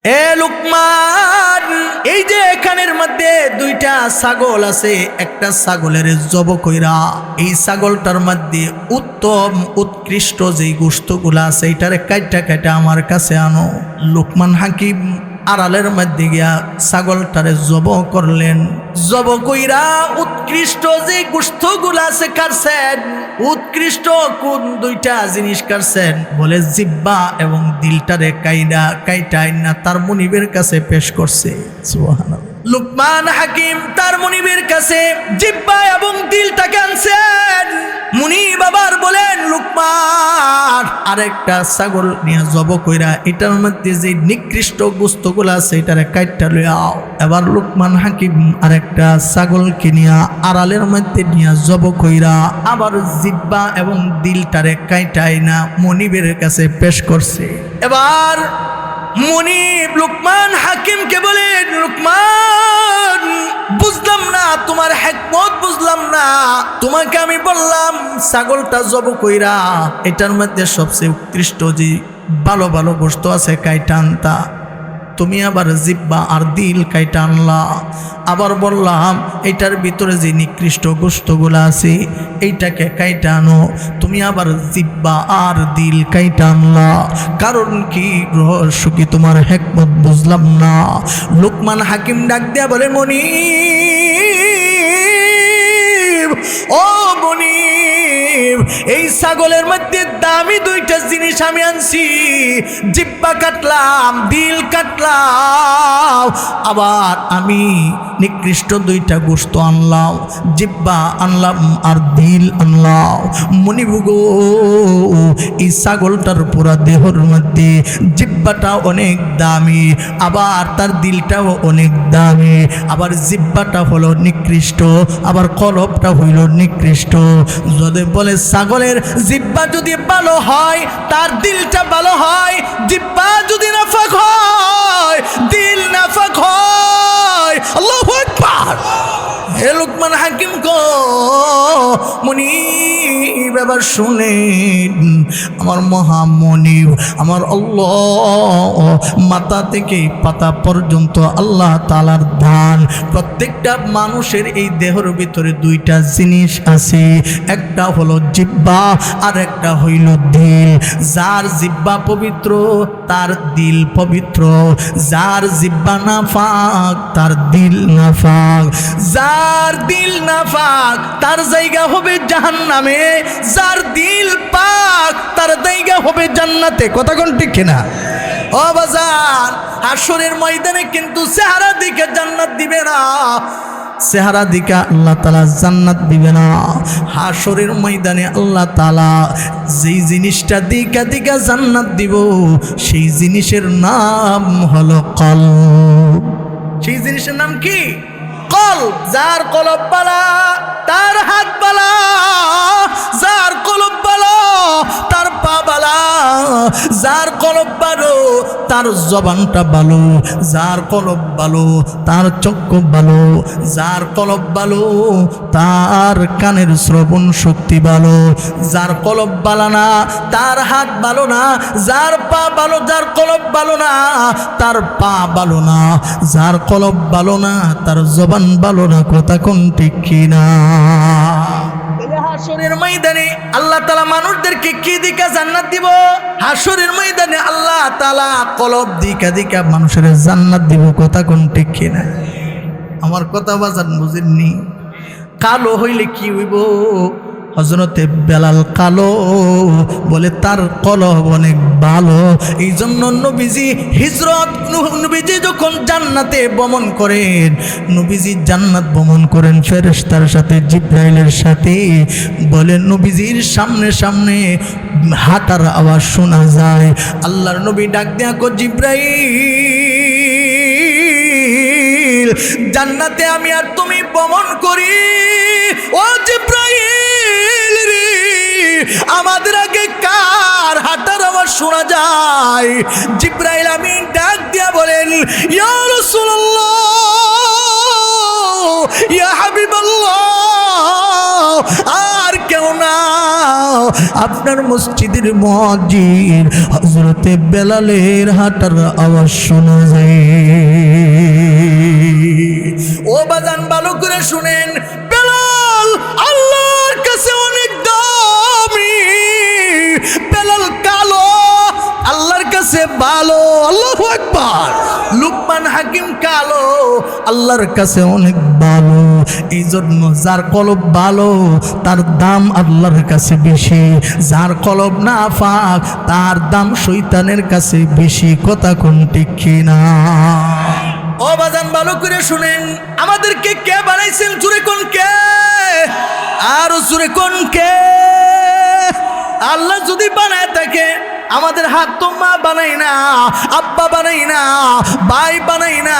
এ লুকমান, এই যে এখানের মধ্যে দুইটা ছাগল আছে, একটা ছাগলের জব কইরা এই ছাগলটার মধ্যে উত্তম উৎকৃষ্ট যেই গোশতগুলা আছে এইটারে কাইটা কাইটা আমার কাছে আনো। লুকমান হাকিম আড়ালের মধ্যে গিয়া ছাগলটারে জব করলেন। জব কইরা উৎকৃষ্ট যে গোশতগুলা আছে কাটছেন। উৎকৃষ্ট কোন দুইটা জিনিস কাটছেন? বলে জিব্বা এবং দিলটারে কাইটা না তার মুনিবের কাছে পেশ করছে। সুবহানাল্লাহ। লুকমান হাকিম তার মুনিবের কাছে জিব্বা এবং দিলটাকে আনছেন। মুনিব আবার বলেন, লুকমান আরেকটা ছাগল নিয়ে জব কইরা এটার মধ্যে যে নিকৃষ্ট গোশতগুলো আছে এটারে কাইটা লইয়াও। এবার লুকমান হাকিম আরেকটা ছাগলকে নিয়ে আড়ালের মধ্যে নিয়ে জব কইরা আবার জিব্বা এবং দিলটারে কাইটাই না মুনিবের কাছে পেশ করছে। এবার মুনিব লুকমান হাকিমকে বলেন, লুকমান বুঝলাম না তোমার হিকমত, বুঝলাম না। তোমাকে আমি বললাম ছাগলটা জব কইরা এটার মধ্যে সবচেয়ে উৎকৃষ্ট যে ভালো ভালো গোশত আছে কাইটা আনতা, তুমি আবার জিব্বা আর দিল কাইটা আনলা। আবার বললাম এটার ভিতরে যে নিকৃষ্ট গোশতগুলো আছে এইটাকে কাইটা আনো, তুমি আবার জিব্বা আর দিল কাইটা আনলা। কারণ কি, রহস্য কি তোমার হিকমত বুঝলাম না। লুকমান হাকিম ডাক দিয়া বলে, মুনিব, ও মুনিব, এই ছাগলের মধ্যে দামি দুইটা জিনিস আমি আনছি। জিব্বা কাটলাম, দিল কাটলাম, আবার আমি নিকৃষ্ট দুইটা গোশত আনলাম, জিব্বা আনলাম আর দিল আনলাম। মুনিব গো, এই ছাগলটার পুরা দেহর মধ্যে জিব্বাটা অনেক দামি, আবার তার দিলটাও অনেক দামি, আবার জিব্বাটা হলো নিকৃষ্ট, আবার কলবটা হইল নিকৃষ্ট। যদি বলে ছাগলের জিব্বা যদি ভালো হয় তার দিলটা ভালো হয়, জিব্বা যদি নাফাক হয় দিল নাফাক হয়। আল্লাহু আকবার। হে লুকমান হাকিম গো, মুনিব এবার শুনেন, আমার মহামনিব আমার আল্লাহ মাথা থেকে পাতা পর্যন্ত আল্লাহ তাআলার দান। প্রত্যেকটা মানুষের এই দেহের ভিতরে দুইটা জিনিস আছে, একটা হলো জিব্বা আর একটা হইল দিল। যার জিব্বা পবিত্র তার দিল পবিত্র, যার জিব্বা নাফাক তার দিল নাফাক, যার দিল নাফাক তার জায়গা হবে জাহান্নামে, যার দিল পাক তার জায়গা হবে জান্নাতে। কথা কোন ঠিক কিনা? ও বাজার, হাশরের ময়দানে কিন্তু চেহারা দিকে জান্নাত দিবে না, চেহারা দিকে আল্লাহ তাআলা জান্নাত দিবে না। হাশরের ময়দানে আল্লাহ তাআলা যেই জিনিসটা দিকে দিকে জান্নাত দিব সেই জিনিসের নাম হলো কলব। সেই জিনিসের নাম কি? কলব। যার কলব বালা তার হাত বালা, যার কলব বালা তার পা বালা, যার কলব ভালো তার জবানটা ভালো, যার কলব ভালো তার চক্ষু ভালো, যার কলব ভালো তার কানের শ্রবণ শক্তি ভালো, যার কলব ভালো না তার হাত ভালো না, যার পা ভালো যার কলব ভালো না তার পা ভালো না, যার কলব ভালো না তার জবান ভালো না। কথা কোন ঠিক কিনা? হাশরের ময়দানে আল্লাহ তাআলা মানুষদেরকে কি দিকে জান্নাত দিব? হাশরের ময়দানে আল্লাহ তাআলা কলব দিকে দিকে মানুষের জান্নাত দিব। কথা কোন ঠিক কিনা? আমার কথা বাজান বুঝেননি? কালো হইলে কি হইব? হযরতে বেলাল কালো, বলে তার কলব অনেক ভালো। এই জন্য নবীজি হিজরত, নবীজি যখন জান্নাতে ভ্রমণ করেন, নবীজি জান্নাত ভ্রমণ করেন ফেরেশতার সাথে, জিবরাইলের সাথে, বলে নবীজির সামনে সামনে হাঁটার আওয়াজ শোনা যায়। আল্লাহর নবী ডাক দেয়া কো, জিবরাইল, জান্নাতে আমি আর তুমি ভ্রমণ করি। ও জিবরাইল রে, আমাদের আগে কার হাঁটার আওয়াজ শোনা যায়? জিবরাইল আমিন ডাক দিয়া বলেন, ইয়া রাসূলুল্লাহ, ইয়া হাবিবাল্লাহ, আর কেউ না, আপনার মসজিদের মুয়াজ্জিন হযরতে বেলালের হাঁটার আওয়াজ শোনা যায়। ও বাজান ভালো করে শুনেন, বেলাল আল্লাহর কাছে অনেক দামি। বেলাল কালো, আল্লাহর কাছে ভালো। আল্লাহু আকবার। লুকমান হাকিম কালো, আল্লাহর কাছে অনেক ভালো। এই জন্য যার কলব ভালো তার দাম আল্লাহর কাছে বেশি, যার কলব না পাক তার দাম শয়তানের কাছে বেশি। কথা কোন ঠিক কিনা? ও বাজান ভালো করে শুনেন, আমাদেরকে কে বানাইছেন? জোরে কোন কে? আর জোরে কোন কে? আল্লাহ যদি বানায় থাকে, আমাদের হাত তো মা বানাই না, আব্বা বানাই না, ভাই বানাই না,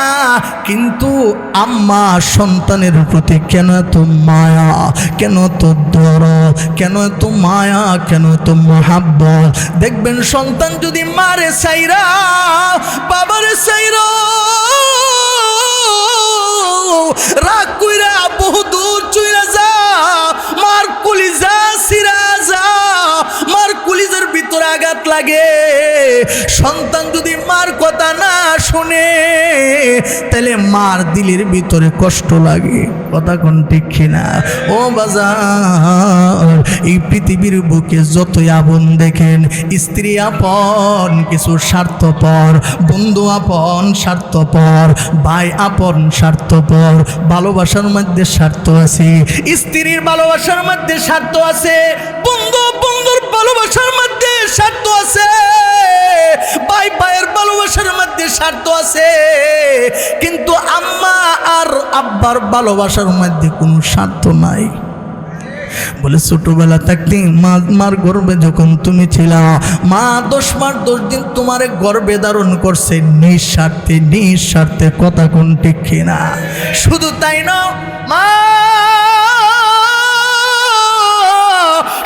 কিন্তু আম্মা সন্তানের প্রতি কেন এত মায়া, কেন এত দরদ, কেন এত মায়া, কেন এত মহাব্বত? দেখবেন সন্তান যদি মারে সাইরা, বাবারে সাইরা রাগ কইরা বহু দূর চইলা যা, মার কলিজা সিরা যা, মার কলিজার ভিতরে আঘাত লাগে। সন্তান যদি মার কথা না শুনে তাহলে মার দিলের ভিতরে কষ্ট লাগে। কথা কোন ঠিক কিনা? ও বাজার, এই পৃথিবীর বুকে যতই আপন দেখেন, স্ত্রী আপন কিছু স্বার্থপর, বন্ধু আপন স্বার্থপর, ভাই আপন স্বার্থপর। ভালোবাসার মধ্যে স্বার্থ আছে, স্ত্রীর ভালোবাসার মধ্যে স্বার্থ আছে, বন্ধুর ভালোবাসার মধ্যে স্বার্থ আছে, ভাই ভাইয়ের ভালোবাসার মধ্যে স্বার্থ আছে, কিন্তু আম্মা আর আব্বার ভালোবাসার মধ্যে কোনো স্বার্থ নাই। বলে ছোটবেলা থাকতে মার গর্ভে যখন তুমি ছিলা, মা 10 মাস 10 দিন তোমারে গর্ভে ধারণ করছে নিঃস্বার্থে। কথা কোন ঠিক কিনা? শুধু তাই না, মা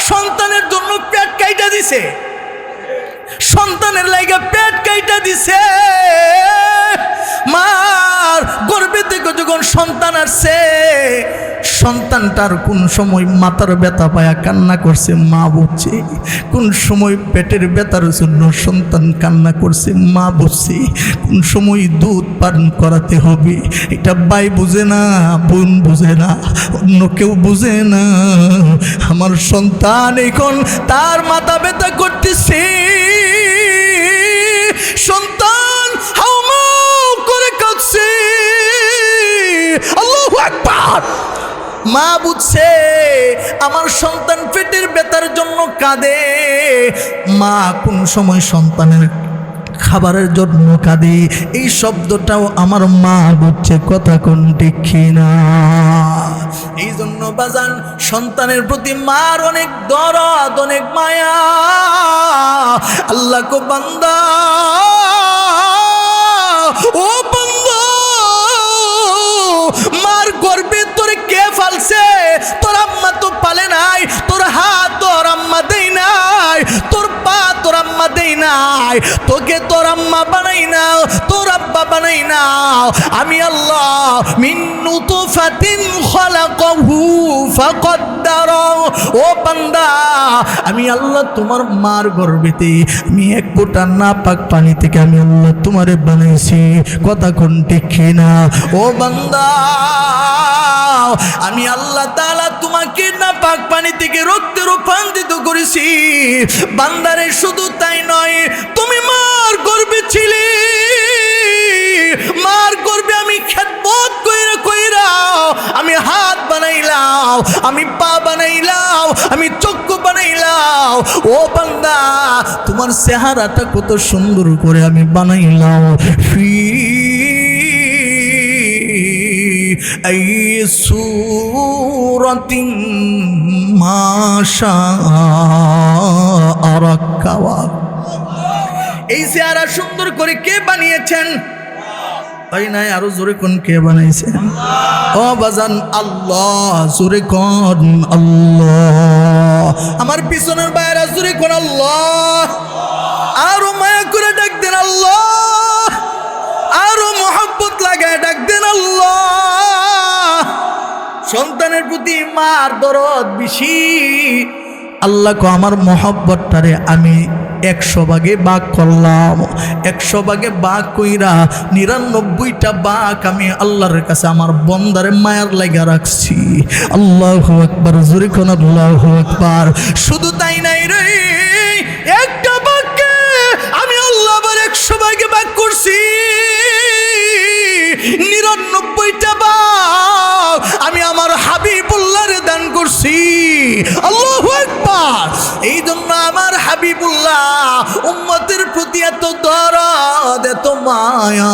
সন্তানের জন্য পেট কাইটা দিছে, সন্তানের লাইগা পেট কাইটা দিছে। মার গর্ভে থেকে যখন সন্তান আসছে, সন্তানটার কোন সময় মাথার ব্যথা পায়া কান্না করছে, মা বুঝছে। কোন সময় পেটের ব্যথার জন্য সন্তান কান্না করছে, মা বুঝছে। কোন সময় দুধ পান করাতে হবে এটা ভাই বুঝে না, বোন বুঝে না, অন্য কেউ বুঝে না। আমার সন্তান এখন তার মাথা ব্যথা করতেছে, সন্তান হাউমাউ করে কাঁদছে। আল্লাহু আকবার। মা বুঝছে আমার সন্তান পেটের ব্যথার জন্য কাঁদে। মা কোন সময় সন্তানের খাবারের জন্য কাঁদে, এই শব্দটাও আমার মা বুঝছে। কথা কোন ঠিক কিনা? এই জন্য বাজান, সন্তানের প্রতি মার অনেক দরদ, অনেক মায়া। আল্লাহ কো বান্দা, ও বান্দা, মার গর্ভে তোরে কে ফালছে? তোর আম্মা তো পালে নাই, তোর হাত তোর আম্মা দেই নাই, তোর পা তোর আম্মা দেই নাই, তোকে তোর আম্মা বানাই নাও, তোর আব্বা বানাই নাও। আমি আল্লাহ মিন নুতফাতিন খালাকাহু ফাকদ্দারা। ও বান্দা, আমি আল্লাহ তোমার মার গর্ভেতে আমি এক ফোঁটা নাপাক পানি থেকে আমি আল্লাহ তোমারে বানাইছি। কথা কোন ঠিক কিনা? ও বান্দা, আমি আল্লাহ তাআলা তোমাকে নাপাক পানি থেকে রক্তে রূপান্তরিত করেছি। বান্দারে শুধু তাই নয়, তুমি মার গর্ভে ছিলে, মার গর্ভে আমি খেদমত কইরা আমি হাত বানাইলাম, আমি পা বানাইলাম, আমি চক্ষু বানাইলাম। ও বান্দা, তোমার চেহারাটা কত সুন্দর করে আমি বানাইলাম। এই সূরাতিন মাশাআ রাক্কাওয়া। এই চেহারা সুন্দর করে কে বানিয়েছেন? তাই নাই, আরো জোরে কোন কে বানাইছে? ও বাজান, আল্লাহ। জোরে কোন আল্লাহ। আমার পিছনের বাইরে জোরে কোন আল্লাহ। আরো মায়া করে ডাক দেন আল্লাহ, আরো মোহাব্বত লাগায় ডাক দেন আল্লাহ। সন্তানের প্রতি মার দরদ বেশি, আল্লাহ কো আমার মহব্বতটারে আমি 100 ভাগে ভাগ করলাম, 100 ভাগে ভাগ কইরা 99টা ভাগ আমি আল্লাহর কাছে আমার বন্দারে মায়ার লাগা রাখছি। আল্লাহু আকবার, জোরে কোন আল্লাহু আকবার। শুধু তাই নাই রে, একটা ভাগকে আমি আল্লাহ আবার 100 ভাগে ভাগ করছি, 99টা ভাগ আমি আমার হাবিবুল্লাহরে দান করছি। আল্লাহু আকবার। এই জন্য আমার হাবিবুল্লাহ উম্মতের প্রতি এত দরদ, এত মায়া,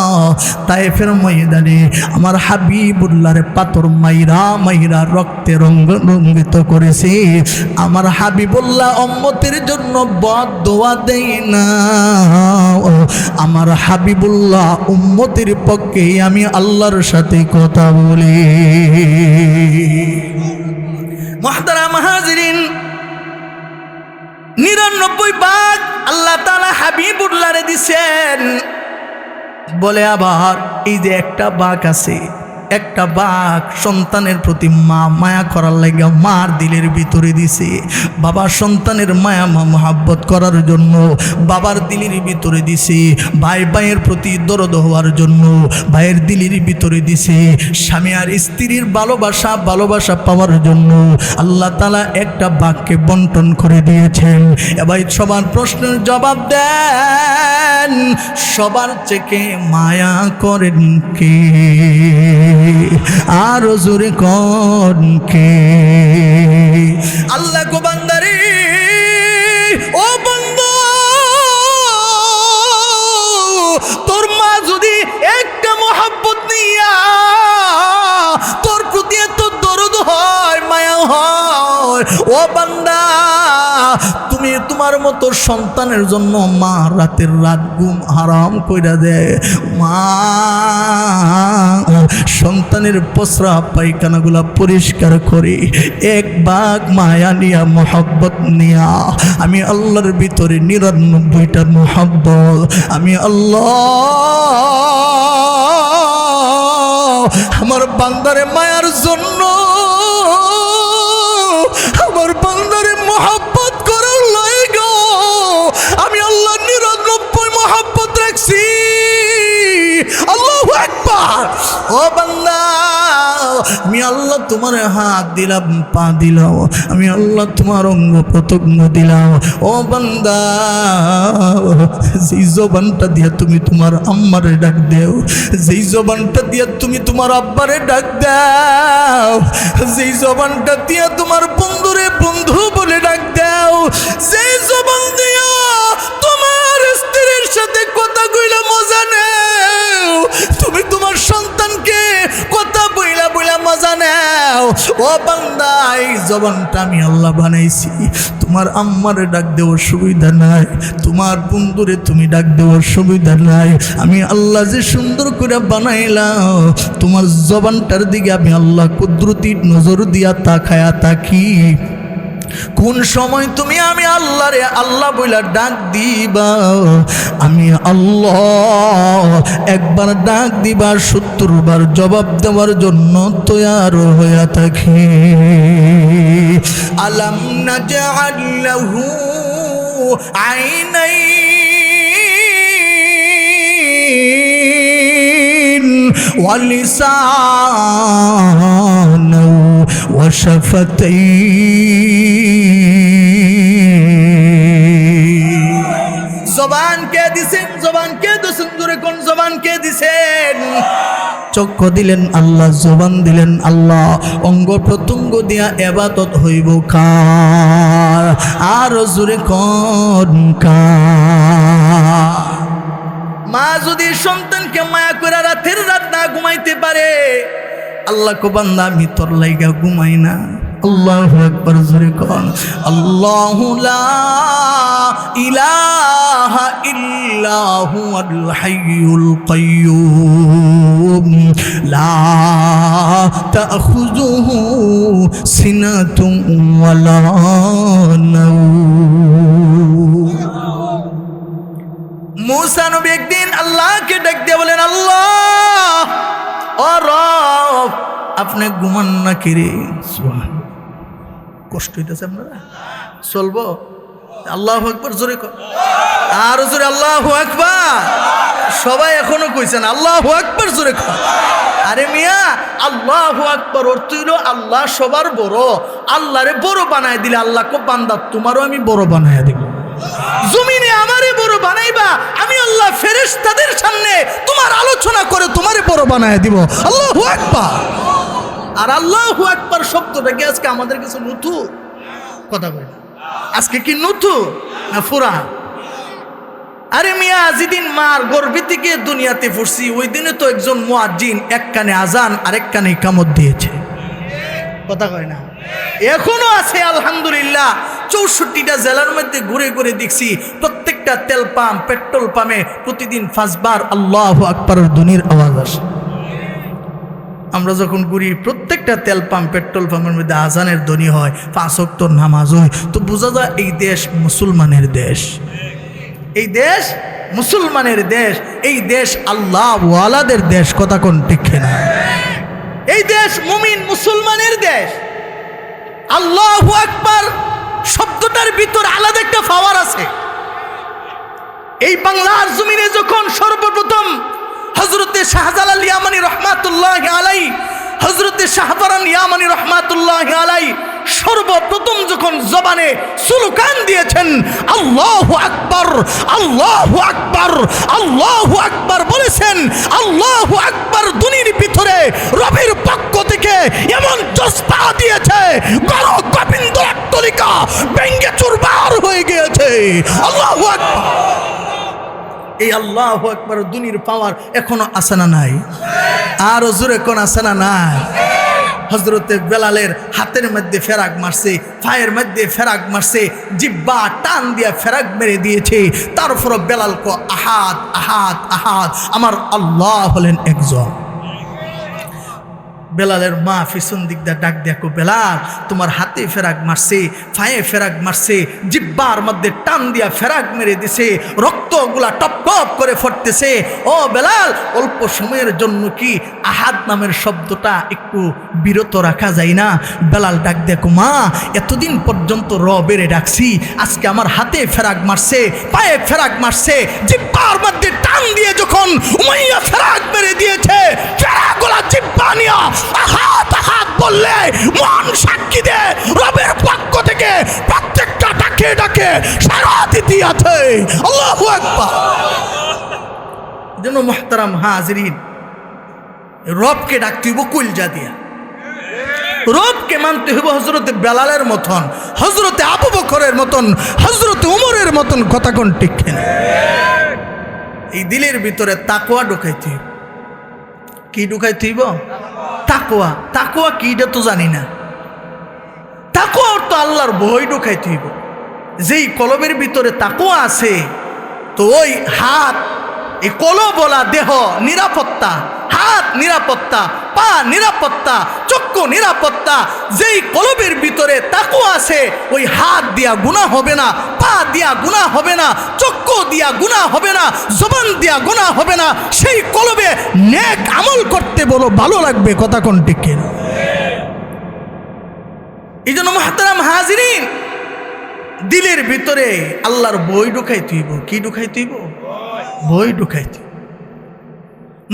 তায়েফের ময়দানে আমার হাবিবুল্লাহরে পাথর মাইরা মাইরা রক্তে রঙ্গিত করেছে। আমার হাবিবুল্লাহ উম্মতের জন্য বদদোয়া দেয় না, আমার হাবিবুল্লাহ উম্মতের পক্ষে আমি আল্লাহর সাথে কথা বলি। মুহতারাম হাজিরিন, 99 ভাগ আল্লাহ তাআলা হাবিবুল্লাহরে দিছেন, বলে আবার এই যে একটা ভাগ আছে, একটা ভাগ সন্তানের প্রতি মা মায়া করার লাগে মার দিলের ভিতরে দিছে। বাবা সন্তানের মায়া মহব্বত করার জন্য বাবার দিলের ভিতরে দিছে। ভাই ভাইয়ের প্রতি দরদ হওয়ার জন্য ভাইয়ের দিলের ভিতরে দিছে। স্বামী আর স্ত্রীর ভালোবাসা পাওয়ার জন্য আল্লাহ তাআলা একটা ভাগকে বন্টন করে দিয়েছেন। এবার সবার প্রশ্নের জবাব দেন, সবার থেকে মায়া করেন কে? আর জোরে কোন কে? আল্লাহ গো বান্দারে, ও বান্দা, তোর মা যদি একটা মহব্বত নিয়া তোর প্রতি এত দরদ হয়, মায়া হয়, ও বান্দা, তুমি তোমার মতো সন্তানের জন্য মা রাতের রাত ঘুম হারাম কইরা দেয়। মা সন্তানের প্রস্রাব পায়খানাগুলা পরিষ্কার করে এক ভাগ মায়া নিয়া মহব্বত নিয়া আমি আল্লাহর ভিতরে 99টা মহব্বত আমি আল্লাহ আমার বান্দারে মায়ার জন্য, আমার বান্দারে মহব্বত করার লাগা আমি আল্লাহ 99 মহব্বত রাখছি। আল্লাহু আকবার। ও বান্দা, আমি আল্লাহ তোমার হাত দিলাম, পা দিলাম, আমি আল্লাহ তোমার অঙ্গ প্রত্যঙ্গ দিলাম। ও বান্দা, যেই জবানটা দিয়া তুমি তোমার আম্মারে ডাক দেও, যেই জবানটা দিয়া তুমি তোমার আব্বারে ডাক দাও, যেই জবানটা দিয়া তোমার বন্ধুরে বন্ধু বলে ডাক দাও, যেই জবান দিয়া তোমার স্ত্রীর সাথে কথা কইলা মজা নেও, তুমি তোমার সন্তানকে কথা বইলা বইলা মজা নেও। ও বান্দা, এই জবানটা আমি আল্লাহ বানাইছি। তোমার আম্মারে ডাক দেওয়ার সুবিধা নাই, তোমার বন্ধুরে তুমি ডাক দেওয়ার সুবিধা নাই। আমি আল্লাহ যে সুন্দর করে বানাইলাম, তোমার জবানটার দিকে আমি আল্লাহ কুদরতি নজর দিয়া তাকায়া থাকি। কোন সময় তুমি আমি আল্লাহরে আল্লাহ বইলা ডাক দিবা, আমি আল্লাহ একবার ডাক দিবা 70 বার জবাব দেওয়ার জন্য তৈয়ার হয়ে থাকি। আলাম নাজআল লাহু আইনাইন ওয়া লিসানাও ওয়া শাফাতাইন। জবান কে দিছেন? জবান কে দিছেন? জোরে কোন জবান কে দিছেন? চক্ষু দিলেন আল্লাহ, জবান দিলেন আল্লাহ, অঙ্গ প্রত্যঙ্গ দিয়া ইবাদত হইব কার? আর জোরে কোন কার? মা যদি সন্তানকে মায়া করে রাতের রাত না ঘুমাইতে পারে, আল্লাহ কো বান্দা আমি তোর লাইগা ঘুমাই না। আল্লাহু আকবার, জোরে কোন আল্লাহু লা ইলাহা ইল্লা হুয়াল হাইয়ুল কাইয়্যুম লা তাখুযুহু সিনাতুন ওয়ালা নাওম। মূসা নবী একদিন আল্লাহকে ডাক দিয়ে বলেন, আল্লাহ ও রব, আপনি ঘুমান না কি রে? কষ্ট হইতেছে আপনারা? চলবো? আল্লাহু আকবার জোরে কর, আর জোরে আল্লাহু আকবার। সবাই এখনো কইছেন আল্লাহু আকবার জোরে কর। আরে মিয়া, আল্লাহু আকবার অর্থ হইল আল্লাহ সবার বড়। আল্লাহরে বড় বানায় দিলে আল্লাহ কো বান্দা তোমারও আমি বড় বানায় দিব। জমিনে আমারে বড় বানাইবা, আমি আল্লাহ ফেরেশতাদের সামনে তোমার আলোচনা করে তোমারে বড় বানায় দিব। আল্লাহু আকবার। আর আল্লাহু আকবার শব্দটা কি আজকে আমাদের কাছে নতুন কথা বলে? আজকে কি নতুন না ফুরা? আরে মিয়া, যেদিন মার গর্ভে থেকে দুনিয়াতে পড়ছি ওই দিনে তো একজন মুয়াজ্জিন এক কানে আজান আরেক কানে ইকামত দিয়েছে, কথা কয় না? এখনো আছে আলহামদুলিল্লাহ। 64টা জেলার মধ্যে ঘুরে ঘুরে দেখছি প্রত্যেকটা তেল পাম্প পেট্রোল পাম্পে প্রতিদিন 5 বার আল্লাহু আকবারের ধ্বনির আওয়াজ আসে। আমরা যখন ঘুরি প্রত্যেকটা তেল পাম্প পেট্রোল পাম্পের মধ্যে আজানের ধ্বনি হয়, 5 ওয়াক্ত নামাজ হয়, তো বোঝা যায় এই দেশ মুসলমানের দেশ, এই দেশ মুসলমানের দেশ, এই দেশ আল্লাহ ওয়ালাদের দেশ, কথা কোন ঠিক না? এই দেশ মুমিন মুসলমানের দেশ। আল্লাহু আকবার শব্দটার ভিতর আলাদা একটা পাওয়ার আছে। এই বাংলার জমিনে যখন সর্বপ্রথম হযরতে শাহজালাল ইয়ামানি রহমাতুল্লাহি আলাইহি, হযরতে শাহপরান ইয়ামানি রহমাতুল্লাহি আলাইহি সর্বপ্রথম যখন জবানে স্লোগান দিয়েছেন আল্লাহু আকবার, আল্লাহু আকবার, আল্লাহু আকবার বলেছেন, আল্লাহু আকবার ধ্বনির ভিতরে রবের পক্ষ থেকে এমন জজবা দিয়েছে গণ গোবিন্দ তরিকা ভেঙ্গে চুরমার হয়ে গিয়েছে। আল্লাহু আকবার। এই আল্লাহু আকবার ধ্বনির পাওয়ার এখনো আছে না নাই? আর জোরে কোন আছে না নাই? হযরতে বেলালের হাতের মধ্যে ফেরাক মারছে, পায়ের মধ্যে ফেরাক মারছে, জিব্বা টান দিয়া ফেরাক মেরে দিয়েছে। তারপর বেলাল কো আহাদ আহাদ আহাদ, আমার আল্লাহ হলেন একজন। বেলালের মা পিছন দিক দিয়ে ডাক দেখো, বেলাল তোমার হাতে ফেরাক মারছে, পায়ে ফেরাক মারছে, জিব্বার মধ্যে টান দিয়া ফেরাক মেরে দিছে, রক্তগুলা টপ টপ করে ফুটতেছে। ও বেলাল, অল্প সময়ের জন্য কি আহাদ নামের শব্দটা একটু বিরত রাখা যায় না? বেলাল ডাক দেখো, মা এতদিন পর্যন্ত রবেরে ডাকছি, আজকে আমার হাতে ফেরাক মারছে, পায়ে ফেরাক মারছে, জিব্বার মধ্যে টান দিয়ে যখন উমাইয়া ফেরাক মেরে দিয়েছে, ফেরাকগুলা জিব্বা নিয়া আহাত আহাত বললে মন সাক্ষী দে রবের পক্ষ থেকে প্রত্যেকটা ডাকে ডাকে সারা দিতে আছে। আল্লাহু আকবার। যেন মুহতারাম হাজিরিন, রবকে ডাকতে হইব কলজা দিয়া, রবকে মানতে হইব হযরতে বেলালের মতন, হযরতে আবু বকরের মতন, হযরতে উমরের মতন, কথা কোন ঠিক না? এই দিলের ভিতরে তাকওয়া ঢুকাইতে হইব। কি ঢুকাইতে হইব? তাকওয়া। তাকওয়া কি এটা তো জানি না। তাকওয়া অর্থ আল্লাহর ভয় ঢুকাইতে হইব। যেই কলবের ভিতরে তাকওয়া আছে, তো ওই হাত, এই কলব বলা দেহ নিরাপত্তা, হাত নিরাপত্তা, পা নিরাপত্তা, চক্ষু নিরাপত্তা। যেই কলবের ভিতরে তাকওয়া আছে, ওই হাত দিয়া গুনাহ হবে না, পা দিয়া গুনাহ হবে না, চক্ষু দিয়া গুনাহ হবে না, জবান দিয়া গুনাহ হবে না। সেই কলবে নেক আমল করতে বলো ভালো লাগবে, কথা কোন ঠিক না? এই জন্য মুহতারাম হাজিরিন, দিলের ভিতরে আল্লাহর ভয় ঢুকাইতে হইব। কি ঢুকাইতে হইব? ভয় ঢুকাইতে।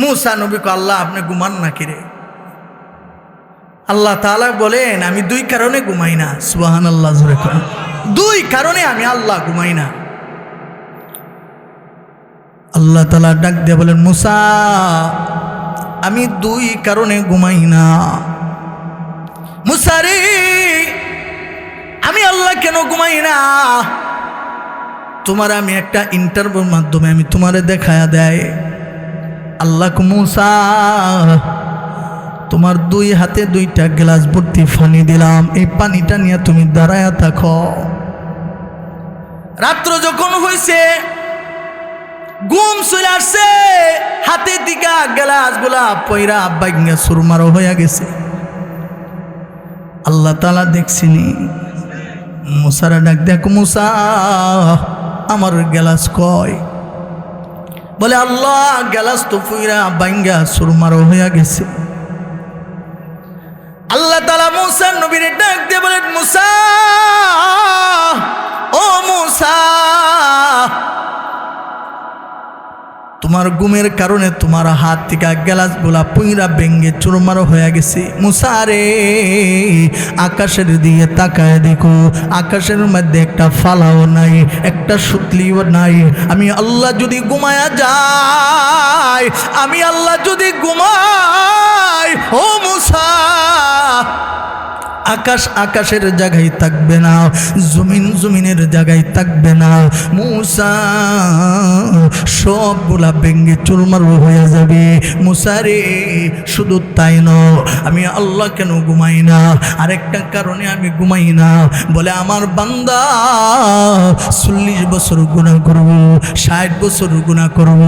মুসা নবী কো, আল্লাহ আপনি ঘুমান না কিরে? আল্লাহ তাআলা বলেন, আমি 2 কারণে ঘুমাই না। সুবহানাল্লাহ জোরে কোন। 2 কারণে আমি আল্লাহ ঘুমাই না। আল্লাহ তাআলা ডাক দিয়ে বলেন, মুসা আমি 2 কারণে ঘুমাই না। মুসা রে, আমি আল্লাহ কেন ঘুমাই না? তোমার আমি একটা ইন্টারভিউর মাধ্যমে আমি তোমারে দেখায়া দেয়। আল্লাহ কো, মুসা তোমার 2 হাতে 2টা গ্লাস ভর্তি পানি দিলাম, এই পানিটা নিয়ে তুমি দাঁড়ায়া থাকো। রাত্র যখন হয়েছে, ঘুম চলে আসছে, হাতে দিকা গ্লাসগুলা পয়রা বাইঙ্গা সুরমারো হয়ে গেছে। আল্লাহ তাআলা দেখছিনি, মুসারা ডাক দেখো, মুসা আমার গ্লাস কয়? বলে, আল্লাহ গ্লাস তো পয়রা বাইঙ্গা সুরমারো হয়ে গেছে। আল্লাহ তাআলা মুসা নবীর ডাক দিয়ে বলেন, মুসা তোমার ঘুমের কারণে তোমার হাত থেকে গ্লাসগুলা পুইরা ভেঙ্গে চুরমার হয়ে গেছে। মুসা রে, আকাশের দিকে তাকায় দেখো, আকাশের মধ্যে একটা ফালাও নাই, একটা সুতলিও নাই। আমি আল্লাহ যদি ঘুমায়া যাই, আমি আল্লাহ যদি ঘুমাই, ও মুসা, আকাশ আকাশের জায়গায় থাকবে না, জমিন জমিনের জায়গায় থাকবে না। মুসা সবগুলা ভেঙ্গে চুরমার হয়ে যাবে। মুসা রে, শুধু তাই নয়, আমি আল্লাহ কেন ঘুমাই না? আরেকটা কারণে আমি ঘুমাই না, বলে আমার বান্দা 40 বছর গুনাহ করব, 60 বছর গুনাহ করব।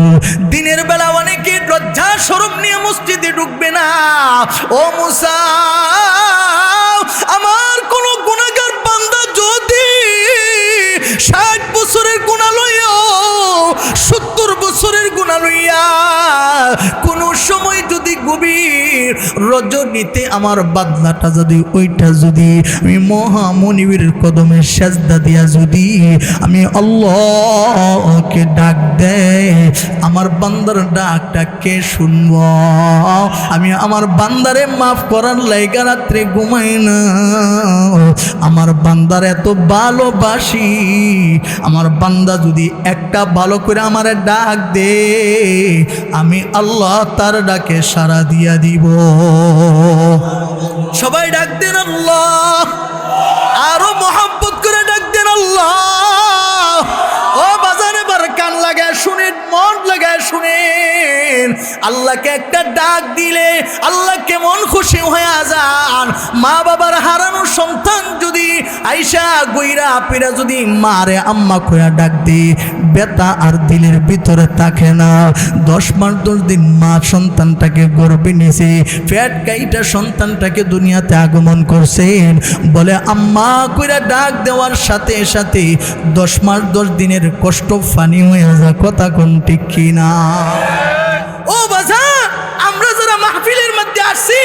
দিনের বেলা অনেকে লজ্জা শরম নিয়ে মসজিদে ঢুকবে না। ও মুসা, আমার কোন গুনাহগার বান্দা যদি 60 বছরের গুনাহ লইয়া, 70 বছরের গুনাহ লইয়া কোন সময় যদি গভীর রজনীতে আমার বাদলাটা যদি ওইটা যদি আমি মহামনিবের কদমে সেজদা দিয়া যদি আমি আল্লাহকে ডাক দেয়, আমার বান্দার ডাকটা কে শুনব? আমি আমার বান্দারে মাফ করার লাইগা রাত্রে ঘুমাই না। আমার বান্দার এত ভালোবাসি, আমার বান্দা যদি একটা ভালো করে আমার ডাক দে, আমি আল্লাহ তার ডাকে সাড়া দিয়া দিব। সবাই ডাক দেন আল্লাহ, আরো মোহাব্বত করে ডাক দেন আল্লাহ। ও বাজারে বার কান লাগায় শুনেন, মন লাগায় শুনেন, আল্লাহকে একটা ডাক দিলে আল্লাহ কেমন খুশি হয়ে যান। মা বাবার হারানো সন্তান যদি আইসা গইরা পিরা যদি মারে আম্মা কইরা ডাক দি, বেতা আর দিলের ভিতরে থাকে না। 10 মাস 10 দিন মা সন্তানটাকে গর্ভে নিয়েছে, পেট কাইটা সন্তানটাকে দুনিয়াতে আগমন করছেন, বলে আম্মা কইরা ডাক দেওয়ার সাথে সাথে 10 মাস 10 দিনের কষ্ট ফানি হয়ে যায়। কথা কোন ঠিক কিনা? ও বাজার, আমরা যারা মাহফিলের মধ্যে আসছি,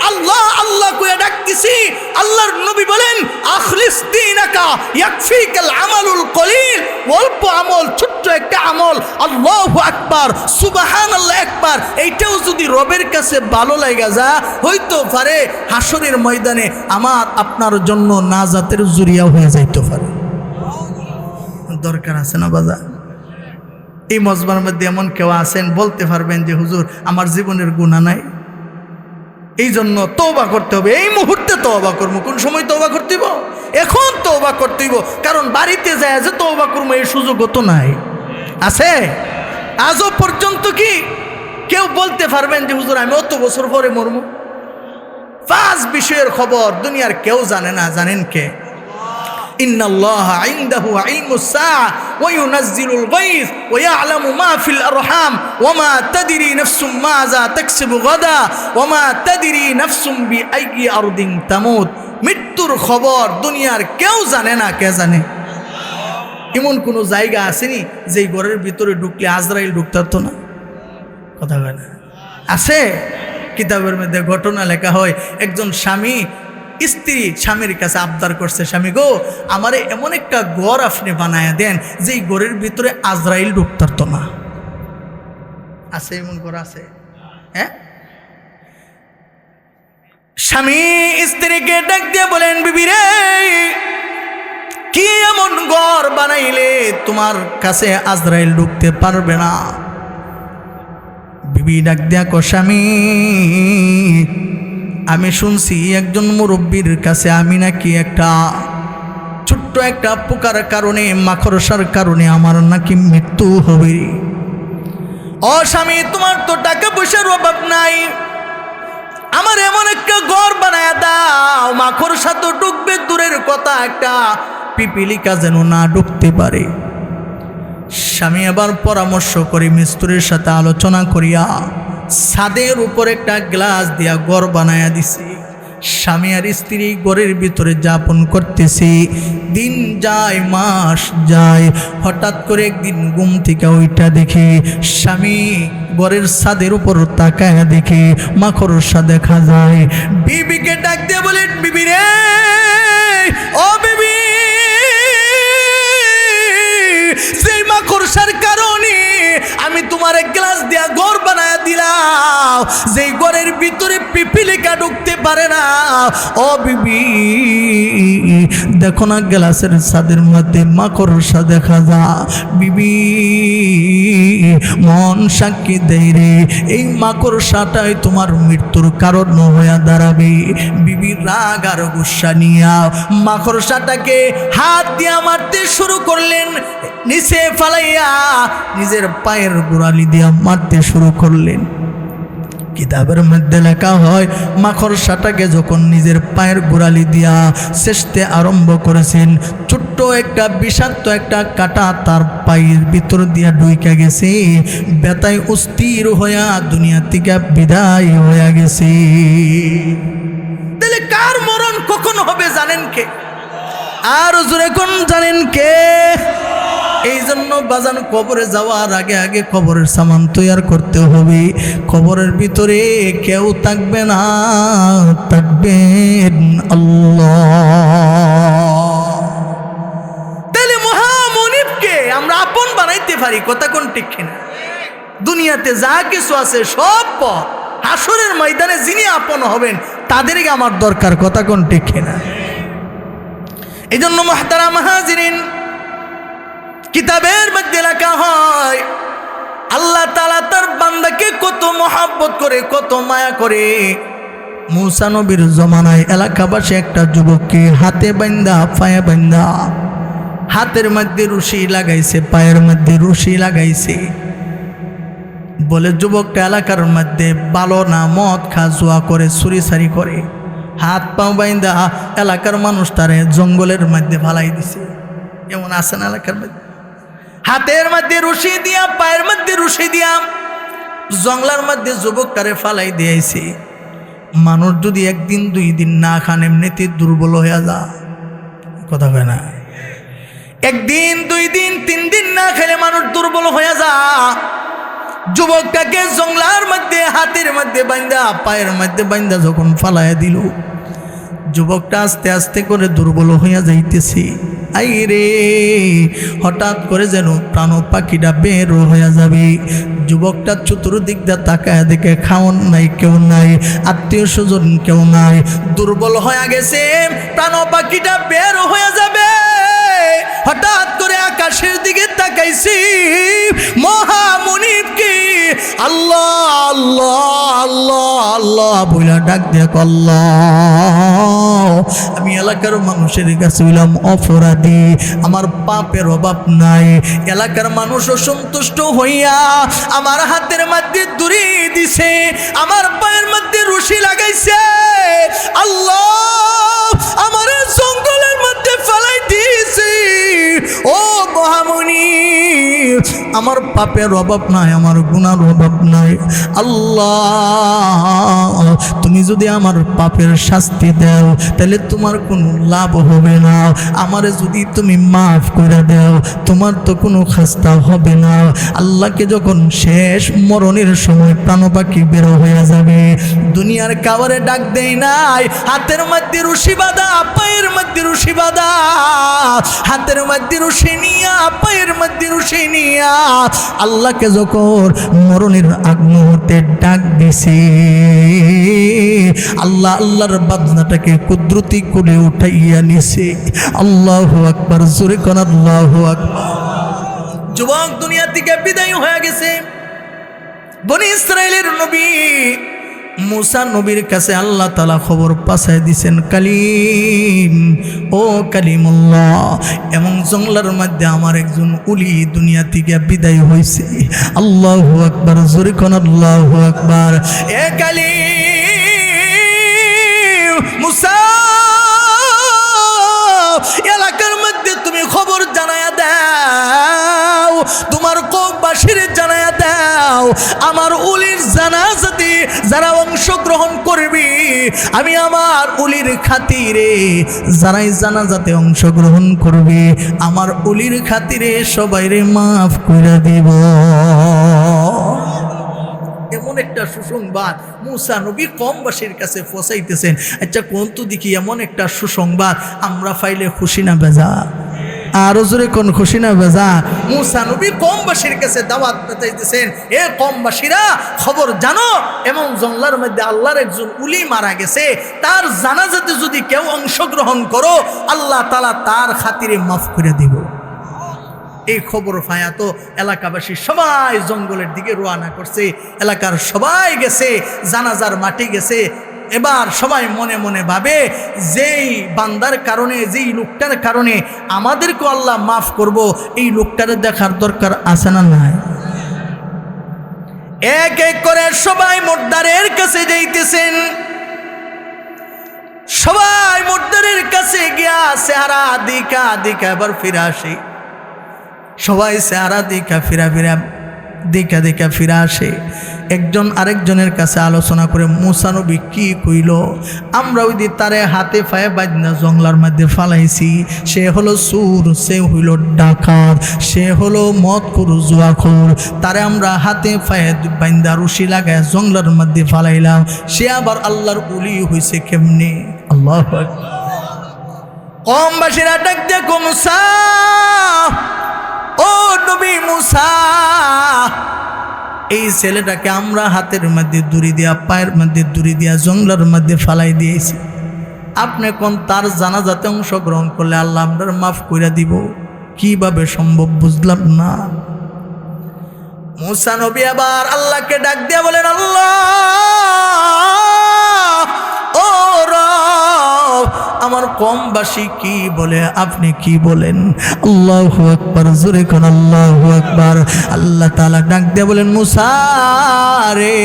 আল্লাহ আল্লাহ কইয়া ডাকতেছি, আল্লাহর নবী বলেন আখলিস দীনাকা ইয়াকফিকাল আমালুল কলিল। অল্প আমল, ছোট্ট একটা আমল, আল্লাহু আকবার, সুবহানাল্লাহ একবার, এইটাও যদি রবের কাছে ভালো লাগা যা, হইতো পারে হাসরের ময়দানে আমার আপনার জন্য নাজাতের জরিয়া হয়ে যাইতে পারে। দরকার আছে না বাজার? এই মজমার মধ্যে এমন কেউ আছেন বলতে পারবেন যে হুজুর আমার জীবনের গুনাহ নাই, এই জন্য তওবা করতে হবে, এই মুহূর্তে তওবা করবো? কোন সময় তওবা করতে হইব? এখন তওবা করতে হইব, কারণ বাড়িতে যায় যে তওবা করবো এই সুযোগও তো নাই। আছে? আজও পর্যন্ত কি কেউ বলতে পারবেন যে হুজুর আমি অত বছর পরে মরবো? 5 বিষয়ের খবর দুনিয়ার কেউ জানে না। জানেন কে? ইন্নাল্লাহা ইনদাহু ইলমুস সাআ ওয়া ইউনাজ্জিলুল গায়থ ওয়া ইয়ালামু মা ফিল আরহাম ওয়া মা তাদরি নাফসুম মাযা তাকসিবু গাদা ওয়া মা তাদরি নাফসুম বিআইয়ি আরদিন তামুত। মৃত্যুর খবর দুনিয়ার কেউ জানে না। কে জানে? এমন কোনো জায়গা আসেনি যেই ঘরের ভিতরে ঢুকলে আজরাইল ঢুকতে পারতো না? কথা বলে না? আছে? কিতাবের মধ্যে ঘটনা লেখা হয়, একজন স্বামী স্ত্রী স্বামীর কাছে আবদার করছে, স্বামী গো আমারে এমন একটা ঘর আপনি বানায়া দেন যেই ঘরের ভিতরে আজরাইল ঢুকতে পারতো না। আছে এমন ঘর? আছে? হ্যাঁ? স্বামী স্ত্রীকে ডাক দিয়ে বলেন, বিবি রে কি এমন ঘর বানাইলে তোমার কাছে আজরাইল ঢুকতে পারবে না? বিবি ডাক দিয়া কো, স্বামী আমি শুনছি একজন মুরব্বীর কাছে আমি নাকি একটা ছোট্ট একটা পোকার কারণে, মাকড়সার কারণে আমার নাকি মৃত্যু হবে। ও স্বামী তোমার তো টাকা পয়সার অভাব নাই, আমার এমন একটা ঘর বানায় দাও, মাকড়সা তো ঢুকবে দূরের কথা, একটা পিপিলিকা যেন না ঢুকতে পারে। স্বামী আবার পরামর্শ করে মিস্ত্রির সাথে আলোচনা করিয়া ছাদের উপর একটা গ্লাস দিয়া ঘর বানায়া দিছে। স্বামী আর স্ত্রী ঘরের ভিতরে যাপন করতেছে। দিন যায়, মাস যায়, হঠাৎ করে একদিন ঘুম থেকে ওইটা দেখে স্বামী ঘরের ছাদের উপর তাকায় দেখে মাকড়সা দেখা যায়। বিবিকে ডাক দিয়ে বলেন, বিবি রে ও বিবি সেই মাকড়সার কারণে আমি তোমার এক গ্লাস দিয়া ঘর বানায়া দিলাম, যেই ঘরের ভিতরে পিপিলিকা ঢুকতে পারে না। ও বিবি দেখো না গ্লাসের ছাদের মধ্যে মাকড়সা দেখা যায়। বিবি মন সাক্ষী দেয় রে, এই মাকড়সাটাই তোমার মৃত্যুর কারণ হয়ে দাঁড়াবে। বিবি রাগ আর গুসা নিয়া মাকড়সাটাকে হাত দিয়া মারতে শুরু করলেন, নিচে ফালাইয়া নিজের পায়ের গোড়ালি দিয়া মারতে শুরু করলেন। কিতাবের মধ্যে লেখা হয় মাকড়সাটাকে যখন নিজের পায়ের গোড়ালি দিয়া চেষ্টা আরম্ভ করেছেন, ছোট্ট একটা বিষাক্ত একটা কাঁটা তার পায়ের ভিতর দিয়া ঢুইকা গেছে, ব্যথায় অস্থির হইয়া দুনিয়া থেকে বিদায় হইয়া গেছে। তাহলে কার মরণ কখন হবে জানেন কে? আর জোরে কোন জানেন কে? এই জন্য বাজান কবরে যাওয়ার আগে আগে কবরের সামান তৈয়ার করতে হবে। কবরের ভিতরে কেউ থাকবে না, থাকবেন আল্লাহ। তাহলে মহামনিবকে আমরা আপন বানাইতে পারি, কথা কোন ঠিক কিনা? দুনিয়াতে যা কিছু আছে সব পর, হাসরের ময়দানে যিনি আপন হবেন তাদেরকে আমার দরকার, কথা কোন ঠিক কিনা? এই জন্য মুহতারাম হাজিরিন, কিতাবের মধ্যে লেখা হয় আল্লাহ তাআলা তার বান্দাকে কত মহব্বত করে, কত মায়া করে। মূসা নবীর জমানায় এলাকাবাসী একটা যুবককে হাতে বান্ধা পায়ে বান্ধা, হাতের মধ্যে রশি লাগাইছে, পায়ের মধ্যে রশি লাগাইছে। বলে যুবকটা এলাকার মধ্যে ভালো না, মদ খা, জুয়া করে, চুরিচারি করে, হাত পাও বান্ধা এলাকার মানুষ তারে জঙ্গলের মধ্যে ফালাই দিছে। এমন আছে না এলাকার মধ্যে? হাতের মধ্যে রশি দিয়া, পায়ের মধ্যে রশি দিয়া জঙ্গলার মধ্যে যুবকটারে ফালাই দিয়েছে। মানুষ যদি একদিন দুই দিন না খান এমনিতে দুর্বল হয়ে যা, কথা কয় না? একদিন দুই দিন তিন দিন না খেলে মানুষ দুর্বল হয়ে যা। যুবকটাকে জঙ্গলার মধ্যে হাতের মধ্যে বান্ধা, পায়ের মধ্যে বান্ধা যখন ফালাই দিল, যুবকটা আস্তে আস্তে করে দুর্বল হইয়া যাইতেছে। আই রে, হঠাৎ করে যেন প্রাণ পাখিটা বের হইয়া যাবে। যুবকটা চতুর্দিক দিয়ে তাকায় দেখে খাওয়ান নাই, কেউ নাই, আত্মীয় স্বজন কেউ নাই, দুর্বল হয়ে গেছে, প্রাণ পাখিটা বের হয়ে যাবে। হঠাৎ করে আকাশের দিকে তাকাইছি, মহামনিবকে আল্লাহ আল্লাহ আল্লাহ আল্লাহ বইলা ডাক দেখ, আল্লাহ আমি এলাকার মানুষের কাছে হইলাম অপরাধী, আমার পাপের অভাব নাই। এলাকার মানুষ অসন্তুষ্ট হইয়া আমার হাতের মধ্যে দড়ি দিছে, আমার পায়ের মধ্যে রশি লাগাইছে। আল্লাহ আমার জঙ্গলের মধ্যে ফেলাই দিয়েছে। ও মহামনিব, আমার পাপের অভাব নাই, আমার গুনার অভাব নাই। আল্লাহ তুমি যদি আমার পাপের শাস্তি দাও তাহলে তোমার কোনো লাভ হবে না, আমারে যদি তুমি মাফ করে দাও তোমার তো কোনো খাস্তা হবে না। আল্লাহকে যখন শেষ মরণের সময় প্রাণ পাখি বের হয়ে যাবে, দুনিয়ার কাবারে ডাক দেয় নাই, হাতের মধ্যে রশি বাঁধা, পায়ের মধ্যে রশি বাঁধা, হাতের মধ্যে রশি নিয়া, পায়ের মধ্যে রশি নিয়া আল্লাহকে যখন মরণের আগ মুহূর্তে ডাক দিছে, আল্লাহ আল্লাহর বাদনাটাকে কুদরতি করে উঠাইয়া নিছে। আল্লাহু আকবার, জোরে কোন আল্লাহু আকবার। যুবক দুনিয়া থেকে বিদায় হয়ে গেছে। বনি ইসরাইলের নবী মুসা নবীর কাছে আল্লাহ তাআলা খবর পাঠায় দিয়েছেন, কালিম ও কালিমুল্লাহ, এবং জঙ্গলার মধ্যে আমার একজন উলি দুনিয়া থেকে বিদায় হয়েছে। আল্লাহু আকবার, জোরে কোন আল্লাহু আকবার। এ কালিম মুসা, এলাকার মধ্যে তুমি খবর জানায়া দাও, তোমার কওমবাসীর জানায়া দাও, আমার উলির জানাজাতে যারা অংশগ্রহণ করবে, আমি আমার উলির খাতিরে যারাই জানাজাতে অংশগ্রহণ করবে, আমার উলির খাতিরে সবাইরে মাফ করে দিব। এমন একটা সুসংবাদ মুসা নবী কওমবাসীর কাছে পৌঁছাইতেছেন। আচ্ছা কোন তো দেখি এমন একটা সুসংবাদ আমরা পাইলে খুশি না বেজা? আরো জোরে কোন খুশি না বেজা? মুসা নবী কমবাসীর কাছে দাওয়াত পেতেছেন, এ কমবাসীরা খবর জানো এমন জঙ্গলার মধ্যে আল্লাহর একজন উলি মারা গেছে, তার জানাজাতে যদি কেউ অংশগ্রহণ করো আল্লাহ তাআলা তার খাতিরে মাফ করে দিব। এই খবর পায়া তো এলাকাবাসী সবাই জঙ্গলের দিকে রওনা করছে, এলাকার সবাই গেছে, জানাজার মাটি গেছে। এবার সবাই মনে মনে ভাবে যেই বান্দার কারণে, যেই লোকটার কারণে আমাদেরকে আল্লাহ মাফ করব, এই লোকটারে দেখার দরকার আছে না নাই? এক এক করে সবাই মুর্দারের কাছে যাইতেছেন। সবাই মুর্দারের কাছে গিয়া চেহারা দিকা দিকা এবার ফিরে আসে। সবাই চেহারা দিকা দেখা ফিরে আসে। একজন আরেকজনের কাছে আলোচনা করে মুসা নবী কি কইল, আমরা ওই দিন তারে হাতে পায়ে বাজনা জঙ্গলার মধ্যে ফালাইছি, সে হলো সুর, সে হইল ডাকাত, সে হলো মদখোর জুয়াখোর, তারে আমরা হাতে পায়ে বান্দা রশি লাগায় জঙ্গলার মধ্যে ফালাইলাম, সে আবার আল্লাহর ওলি হইছে কেমনে? আল্লাহু আকবার। কমবাসীরা ডাক দেখো মুসা, ও নবী মুসা, এই ছেলেটাকে আমরা হাতের মধ্যে দড়ি দিয়া, পায়ের মধ্যে দড়ি দিয়া জঙ্গলার মধ্যে ফালাই দিয়েছি, আপনি কোন তার জানাজাতে অংশগ্রহণ করলে আল্লাহ আমরা মাফ করে দিব? কিভাবে সম্ভব বুঝলাম না। মুসা নবী আবার আল্লাহকে ডাক দিয়া বলেন, আল্লাহ ও রব, আমার কমবাসী কি বলে আপনি কি বলেন? আল্লাহু আকবার, জোরে কোন আল্লাহু আকবার। আল্লাহ তাআলা ডাক দিয়ে বলেন, মুসা রে,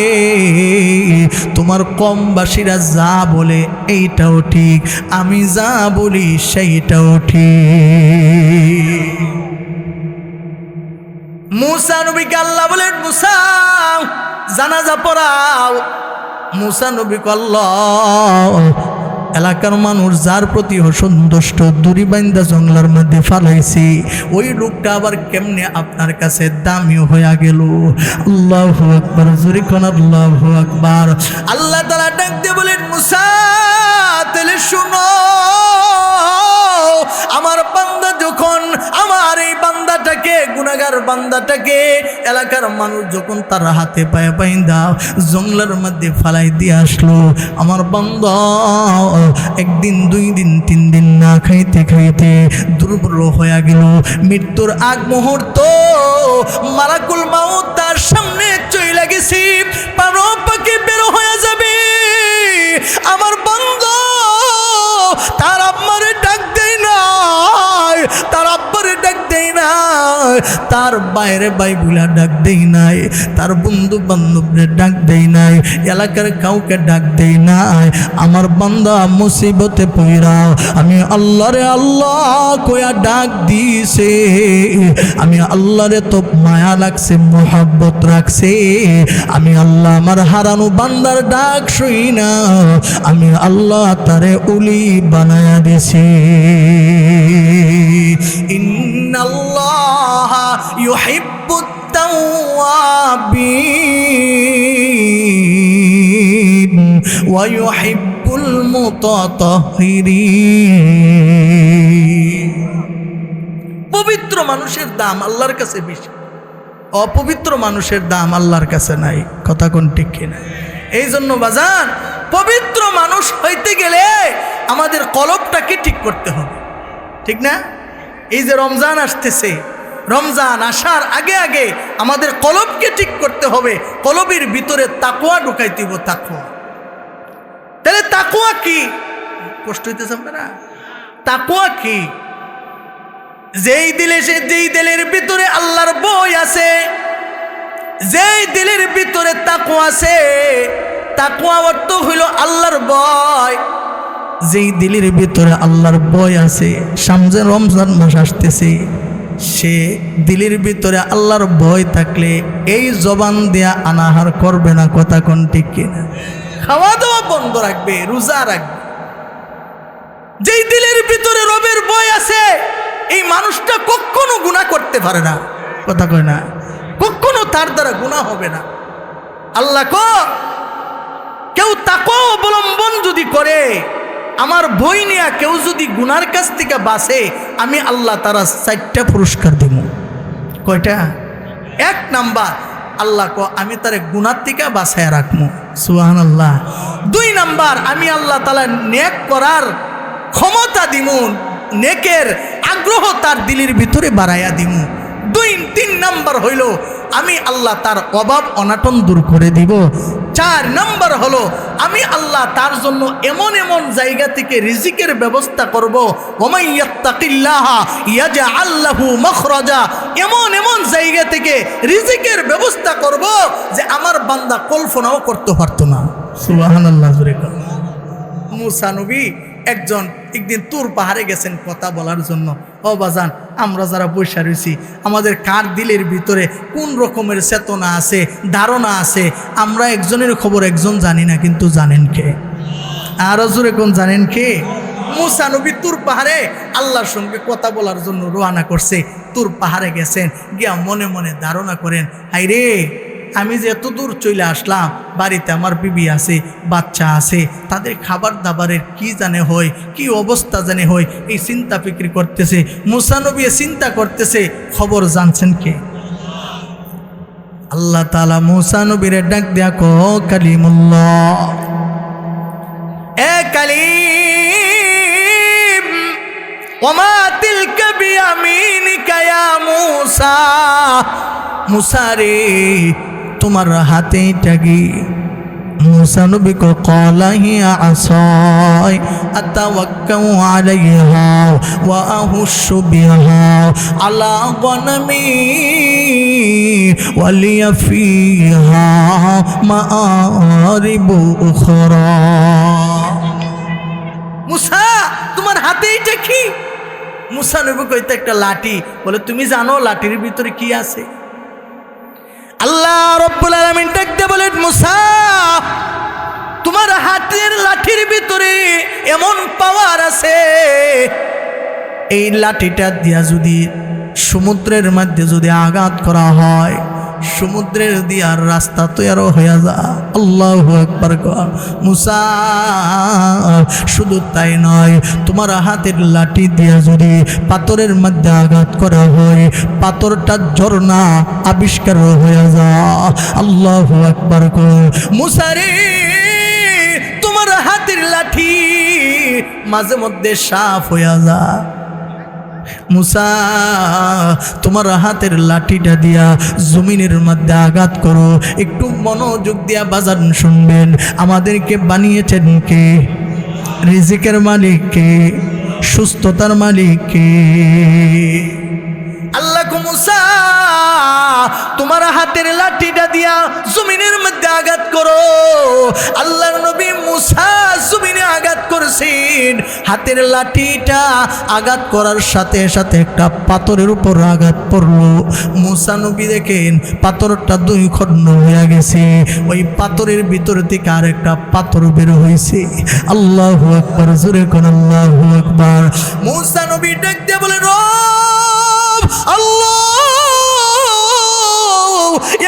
তোমার কমবাসীরা যা বলে এইটাও ঠিক, আমি যা বলি সেইটাও ঠিক। মুসা নবীকে আল্লাহ বলেন, মুসা জানাজা পড়াও। মুসা নবীকে আল্লাহ এলাকার মানুষ যার প্রতি অসন্তুষ্ট দড়ি বাইন্দা জঙ্গলার মধ্যে ফালাইছি, ওই লোকটা আবার কেমনে আপনার কাছে দামি হইয়া গেল? আল্লাহু আকবার, জোরে কোন আল্লাহু আকবার। আল্লাহ তাআলা ডাক দিয়ে বলেন, মুসা তাহলে শুনো, আমার বান্দা যখন, আমার এই বান্দাটাকে, গুনাহগার বান্দাটাকে এলাকার মানুষ যখন তার হাতে পায়ে বাইন্দা জঙ্গলার মধ্যে ফালাই দিয়ে আসলো, আমার বান্দা একদিন, 2 দিন, 3 দিন না খাইতে খাইতে দুর্বল হয়ে গেল। মৃত্যুর আগ মুহূর্ত মালাকুল মাউত তার সামনে চলে গেছি, পারো পাখি বের হয়ে যাবে। আমার বান্দা তার আম্মারে ডাক দেয় না, তার আব্বারে ডাক দেয় না, তার বাইরে বাই বুলা ডাক দেই নাই, তার বন্ধু বান্ধবরে ডাক দেই নাই, এলাকার কাউকে ডাক দেই নাই। আমার বান্দা মুসিবতে পইরা আমি আল্লাহরে আল্লাহ কয়া ডাক দিছে, আমি আল্লাহরে তো মায়া লাগছে, মোহাব্বত রাখছে, আমি আল্লাহ আমার হারানো বান্দার ডাক শুই না, আমি আল্লাহ তারে উলি বানায়া দিছি। ইন্নাল্লাহা ইউহিব্বুত তাওয়াবিন ওয়া ইউহিব্বুল মুতাতাহহিরিন। পবিত্র মানুষের দাম আল্লাহর কাছে বেশি, অপবিত্র মানুষের দাম আল্লাহর কাছে নাই। কথা কোন ঠিক কিনা? এই জন্য বাজান, পবিত্র মানুষ হইতে গেলে আমাদের কলবটাকে ঠিক করতে হবে, ঠিক না? এই যে রমজান আসতেছে, রমজান আসার আগে আগে আমাদের কলবকে ঠিক করতে হবে, কলবের ভিতরে তাকওয়া ঢুকাইতে হবে। তাকওয়া, তাহলে তাকওয়া কি? কষ্ট হইতেছে আপনারা? তাকওয়া কি? যেই দিলের ভিতরে আল্লাহর ভয় আছে, যেই দিলের ভিতরে তাকওয়া আছে, তাকওয়া অর্থ হইল আল্লাহর ভয়। যেই দিলের ভিতরে আল্লাহর ভয় আছে, সামনে রমজান মাস আসতেছে, সে দিলের ভিতরে আল্লাহর ভয় থাকলে এই জবান দিয়া আনাহার করবে না। কথা কোন ঠিক কিনা? খাওয়া দাওয়া বন্ধ রাখবে, রোজা রাখবে। যেই দিলের ভিতরে রবের ভয় আছে, এই মানুষটা কখনো গুনাহ করতে পারে না। কথা কয় না? কখনো তার দ্বারা গুনাহ হবে না। আল্লাহ কেউ তাকওয়া অবলম্বন যদি করে, আমার বই নিয়ে কেউ যদি গুনার কাছ থেকে বাঁচে, আমি আল্লাহ তারা 4টা পুরস্কার দিব। কয়টা? 1 নাম্বার, আল্লাহ আমি তারে গুনার থেকে বাঁচায় রাখবো, সুবহানাল্লাহ। 2 নাম্বার, আমি আল্লাহ তাআলা নেক করার ক্ষমতা দিমু, নেকের আগ্রহ তার দিলের ভিতরে বাড়াইয়া দিমু। 3 নাম্বার হইল আমি আল্লাহ তার অভাব অনাটন দূর করে দিব। 4 নাম্বার হলো আমি আল্লাহ তার জন্য এমন এমন জায়গা থেকে রিজিকের ব্যবস্থা করব, ওমাই ইয়াত্তাকিল্লাহা ইয়াজআল লাহু মাখরাজা, এমন এমন জায়গা থেকে রিজিকের ব্যবস্থা করব যে আমার বান্দা কল্পনাও করতে পারতো না, সুবহানাল্লাহ। মুসা নবী একদিন তুর পাহাড়ে গেছেন কথা বলার জন্য। ও বাজান, আমরা যারা বসে রয়েছি, আমাদের কার দিলের ভিতরে কোন রকমের চেতনা আছে, ধারণা আছে, আমরা একজনের খবর একজন জানি না, কিন্তু জানেন কে? আরো জোরে কোন জানেন কে? মুসা নবী তুর পাহাড়ে আল্লাহর সঙ্গে কথা বলার জন্য রওনা করছে। তুর পাহাড়ে গেছেন, গিয়া মনে মনে ধারণা করেন, হাই রে, আমি যে এত দূর চলে আসলাম, বাড়িতে আমার বিবি আছে, বাচ্চা আছে, তাদের খাবার দাবারের কি জানে হয়, কি অবস্থা জানে হয়, এই চিন্তা ফিক্রি করতেছে। মুসা নবী চিন্তা করতেছে, খবর জানছেন কে? আল্লাহ তাআলা মুসা নবীরে ডাক দেয়া কো, কালিমুল্লাহ, এ কালিম, ওমা তিলকা বিয়ামিনিকা ইয়া মুসা, মুসা রে, তোমার হাতে এটা কি? মুসা নবী কো, ক্বালা হিয়া আসাই আতাওয়াক্কাউ আলাইহা ওয়া আহুশু বিহা আলা গনামি ওয়া লিয়া ফিহা মাআরিবু উখরা। মুসা, তোমার হাতে এটা কি? মুসা নবী কইতে একটা লাঠি। বলে, তুমি জানো লাঠির ভিতরে কি আছে? আল্লাহ রব্বুল আলামিন ডাকতে বলেন, মুসা, তোমার হাতের লাঠির ভিতরে এমন পাওয়ার আছে, এই লাঠিটা দিয়া যদি সমুদ্রের মধ্যে যদি আঘাত করা হয়, সমুদ্রের দিয়ার রাস্তা তৈরি হয়ে যা। আল্লাহু আকবার। মুসা, শুধু তাই নয়, তোমার হাতের লাঠি দিয়া যদি পাথরের মধ্যে আঘাত করা হয়, পাথরটা ঝর্ণা আবিষ্কার হয়ে যা। আল্লাহু আকবার। মুসা রে, তোমার হাতের লাঠি মাঝে মধ্যে সাফ হয়ে যা। মুসা, তোমার হাতের লাঠিটা দিয়া জমিনের মধ্যে আঘাত করো। একটু মনোযোগ দিয়া বাজান শুনবেন, আমাদেরকে বানিয়েছেন কে? রিজিকের মালিক কে? সুস্থতার মালিক কে? আল্লাহ। মুসা, তোমার হাতের লাঠিটা দিয়া জমিনের মধ্যে আঘাত করো। আল্লাহর নবী মুসা জমিনে আঘাত করছেন, হাতের লাঠিটা আঘাত করার সাথে সাথে একটা পাথরের উপর আঘাত পড়লো। মুসা নবী দেখেন পাথরটা 2 খণ্ড হয়ে গেছে, ওই পাথরের ভিতর থেকে আর একটা পাথর বের হয়েছে। আল্লাহু আকবার। জোরে কোন আল্লাহু আকবার। মুসা নবী ডাক দিয়ে বলেন, রব আল্লাহ,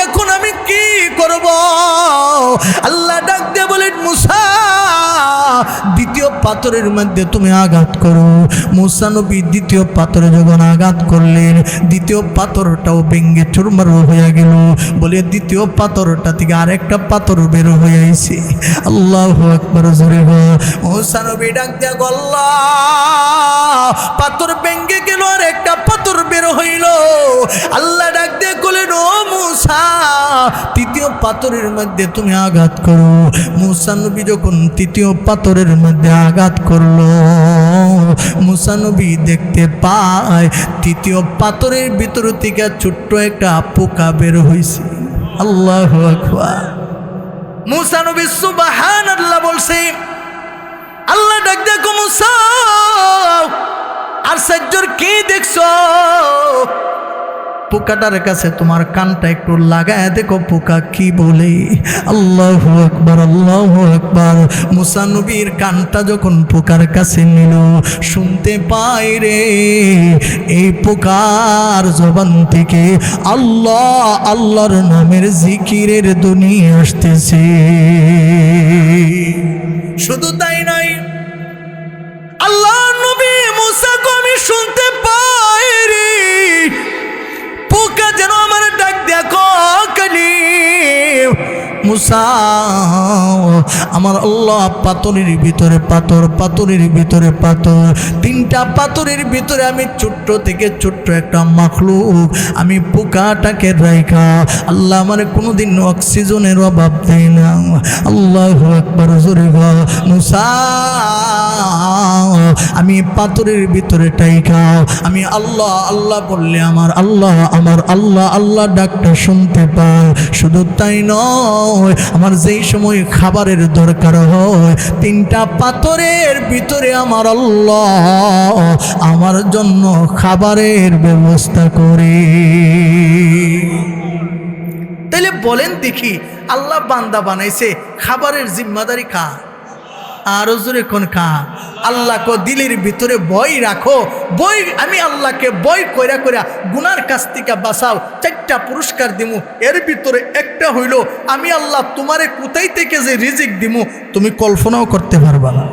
এখন আমি কি করব? আল্লাহ ডাক দিয়ে বলেন, মুসা, দ্বিতীয় পাথরের মধ্যে তুমি আঘাত করো। মুসা নবী দ্বিতীয় পাথরে যখন আঘাত করলেন, দ্বিতীয় পাথরটাও ভেঙে চুরমার হয়ে গেল। বলে দ্বিতীয় পাথরটা থেকে আরেকটা পাথর বের হয়ে আইছে। আল্লাহু আকবার। জোরে মুসা নবী ডাক দিয়া গল্লা, পাথর ভেঙে গেল আর একটা পাথর বের হইল। আল্লাহ ডাক দিয়ে বলেন, ও মুসা, তৃতীয় পাথরের মধ্যে তুমি আঘাত করো। মুসা নবী যখন তৃতীয় পাথরের মধ্যে আঘাত করলো, মুসা নবী দেখতে পায় তৃতীয় পাথরের ভিতর থেকে ছোট্ট একটা পোকা বের হয়েছে। আল্লাহু আকবার। মুসা নবী সুবহানাল্লাহ বলছে। আল্লাহ ডাক দেখো, মুসা আর সাজ্জর কি দেখছো? পোকাটার কাছে তোমার কানটা একটু লাগায় দেখো পোকা কি বলে। আল্লাহু আকবার, আল্লাহু আকবার। মুসা নবীর কানটা যখন পোকার কাছে নিল, শুনতে পাই রে এই পোকার জবান থেকে আল্লাহ আল্লাহর নামের জিকিরের ধ্বনি আসতেছে। শুধু তাই নয়, আমার আল্লাহ পাথরের ভিতরে পাথর, পাথরের ভিতরে পাথর, তিনটা পাথরের ভিতরে আমি ছোট্ট থেকে ছোট্ট একটা মাখলুক, আমি পোকাটাকে রাইখা আল্লাহ আমার কোনোদিন অক্সিজেনের অভাব দেয় না। আল্লাহু আকবার জোরে গো মুসা, আমি পাথরের ভিতরে টাইখাও, আমি আল্লাহ আল্লাহ বললে আমার আল্লাহ আল্লাহ ডাকটা শুনতে পায়। শুধু তাই নয়, আমার যেই সময় খাবারের দরকার হয় তিনটা পাথরের ভিতরে আমার আল্লাহ আমার জন্য খাবারের ব্যবস্থা করে। তাইলে বলেন দেখি, আল্লাহ বান্দা বানাইছে, খাবারের জিম্মাদারি কার? আর জোরে কোন কা? আল্লাহ কো দিলের ভিতরে ভয় রাখো, ভয়, আমি আল্লাহকে ভয় কইরা কইরা গুনার কাছ থেকে বাঁচাও, চারটা পুরস্কার দিমু, এর ভিতরে একটা হইল আমি আল্লাহ তোমারে কোথায় থেকে যে রিজিক দিমু তুমি কল্পনাও করতে পারবা না।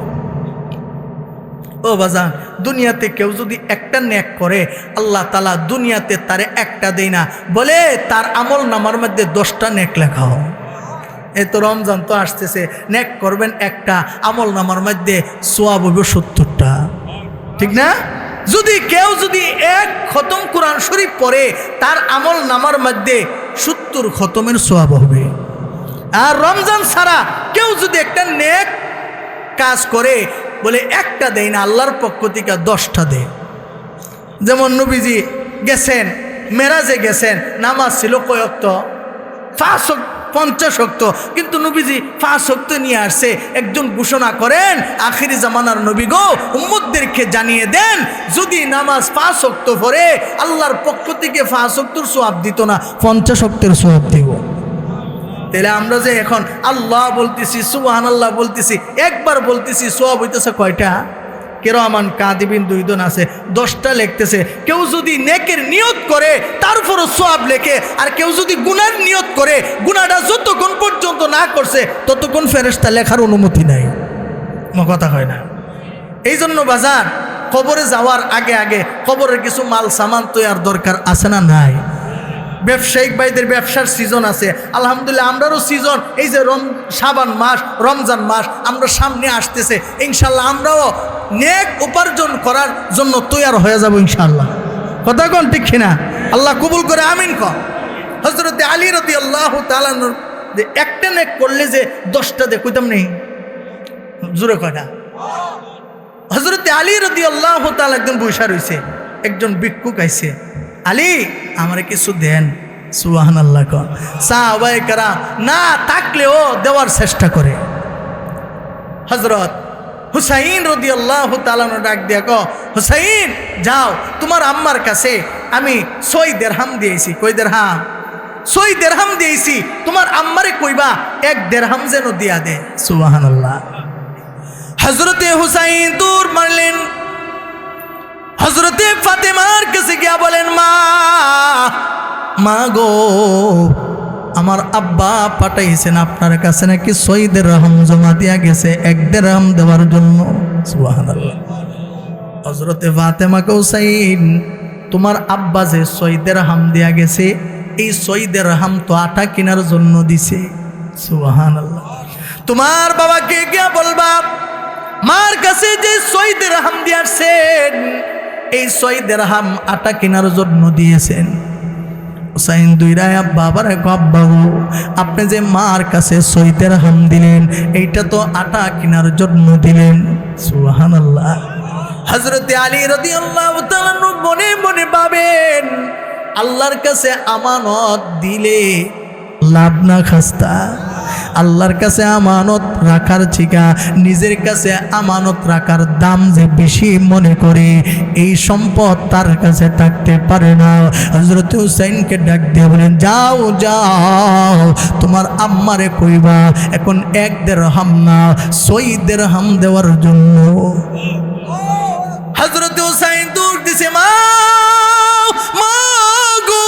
ও বাজান, দুনিয়াতে কেউ যদি একটা নেক করে আল্লাহ তাআলা দুনিয়াতে তারে একটা দেয় না, বলে তার আমল নামার মধ্যে 10টা নেক লেখা হয়। এই তো রমজান তো আসতেছে, নেক করবেন একটা, আমল নামার মধ্যে সওয়াব হবে 70টা, ঠিক না? যদি কেউ এক খতম কোরআন শরীফ পড়ে তার আমল নামার মধ্যে 70 খতমের সওয়াব হবে। আর রমজান ছাড়া কেউ যদি একটা নেক কাজ করে, বলে একটা দেয় না, আল্লাহর পক্ষ থেকে 10টা দেয়। যেমন নবীজি গেছেন, মেরাজে গেছেন, নামাজ ছিল কয় ওয়াক্ত? 50 ওয়াক্ত, কিন্তু নবীজি 5 ওয়াক্ত নিয়ে আসছে। একজন ঘোষণা করেন, আখিরি জামানার নবী গো, উম্মতদেরকে জানিয়ে দেন যদি নামাজ 5 ওয়াক্ত পড়ে আল্লাহর পক্ষ থেকে 5 ওয়াক্তের সওয়াব দিত না, 50 ওয়াক্তের সওয়াব দিব। তাহলে আমরা যে এখন আল্লাহ বলতেছি, সুবহানাল্লাহ বলতেছি, একবার বলতেছি, সওয়াব হইতেছে কয়টা? কিরামান কাতিবিন 2 জন আছে, 10টা লিখতেছে। কেউ যদি নেকের নিয়ত করে তারপরও সওয়াব লেখে, আর কেউ যদি গুনার নিয়ত করে, গুনাহটা যতক্ষণ পর্যন্ত না করছে ততক্ষণ ফেরেশতা লেখার অনুমতি নাই। কথা হয় না? এই জন্য বাজার, কবরে যাওয়ার আগে আগে কবরের কিছু মাল সামান তৈয়ার দরকার আছে না নাই? ব্যবসায়িক ভাইদের ব্যবসার সিজন আছে, আলহামদুলিল্লাহ আমরারও সিজন। এই যে শাবান মাস, রমজান মাস আমরা সামনে আসতেছে, ইনশাল্লাহ আমরাও নেক উপার্জন করার জন্য তৈয়ার হয়ে যাব ইনশাল্লাহ। কথা কোন ঠিক কিনা? আল্লাহ কবুল করে, আমিন কর। হযরত আলী রাদিয়াল্লাহু তাআলা যে একটা নেক করলে যে 10টা দে, কইতাম নেই জোরে কয়টা? হযরত আলী রাদিয়াল্লাহু তাআলা একদিন বসে রইছে, একজন ভিক্ষুক আইছে, আলী আমারে কিছু দেন। সুবহানাল্লাহ কর। সাহাবায়ে কেরাম না থাকলেও দেওয়ার চেষ্টা করে। হযরত হুসাইন রাদিয়াল্লাহু তাআলা ডাক দিয়া কো, হুসাইন যাও, তোমার আম্মার কাছে আমি 6 দিরহাম দিয়েছি। কয় দিরহাম? 6 দিরহাম দিয়েছি, তোমার আম্মারে কইবা 1 দিরহাম যেন দিয়া দে। সুবহানাল্লাহ। হযরতে হুসাইন দূর মারলেন, হযরতে ফাতেমার কাছে গিয়া বলেন, মা গো, আমার আব্বা পাঠাইছেন আপনার কাছে নাকি 6 দিরহাম জমা দিয়া গেছে 1 দিরহাম দেওয়ার জন্য। সুবহানাল্লাহ। হযরতে ফাতেমা কও, হুসাইন তোমার আব্বা যে 6 দিরহাম দিয়া গেছে, এই 6 দিরহাম তো আটা কেনার জন্য দিছে। সুবহানাল্লাহ। তোমার বাবাকে গিয়া বলবা, মার কাছে যে 6 দিরহাম দিয়েছেন, এই 6 দিরহাম আটা কেনার জন্য দিয়েছেন। হুসাইন দুইরায় বাবার আব্বা গো, আপনি যে মার কাছে 6 দিরহাম দিলেন, এইটা তো আটা কেনার জন্য দিলেন। সুবহানাল্লাহ। হযরতে আলী রাদিয়াল্লাহু তাআলা মনে মনে ভাবেন, আল্লাহর কাছে আমানত দিলে লাভ না খাস্তা। আল্লাহর কাছে আমানত রাখার ঠিকা নিজের কাছে আমানত রাখার দাম যে বেশি মনে করে, এই সম্পদ তার কাছে থাকতে পারে না। হযরত হুসাইনকে ডাক দিয়ে বলেন, যাও যাও, তোমার আম্মারে কইবা এখন 1 দিরহাম না 6 দিরহাম দেওয়ার জন্য। হযরত হুসাইন দৌড় দিছে, মা গো,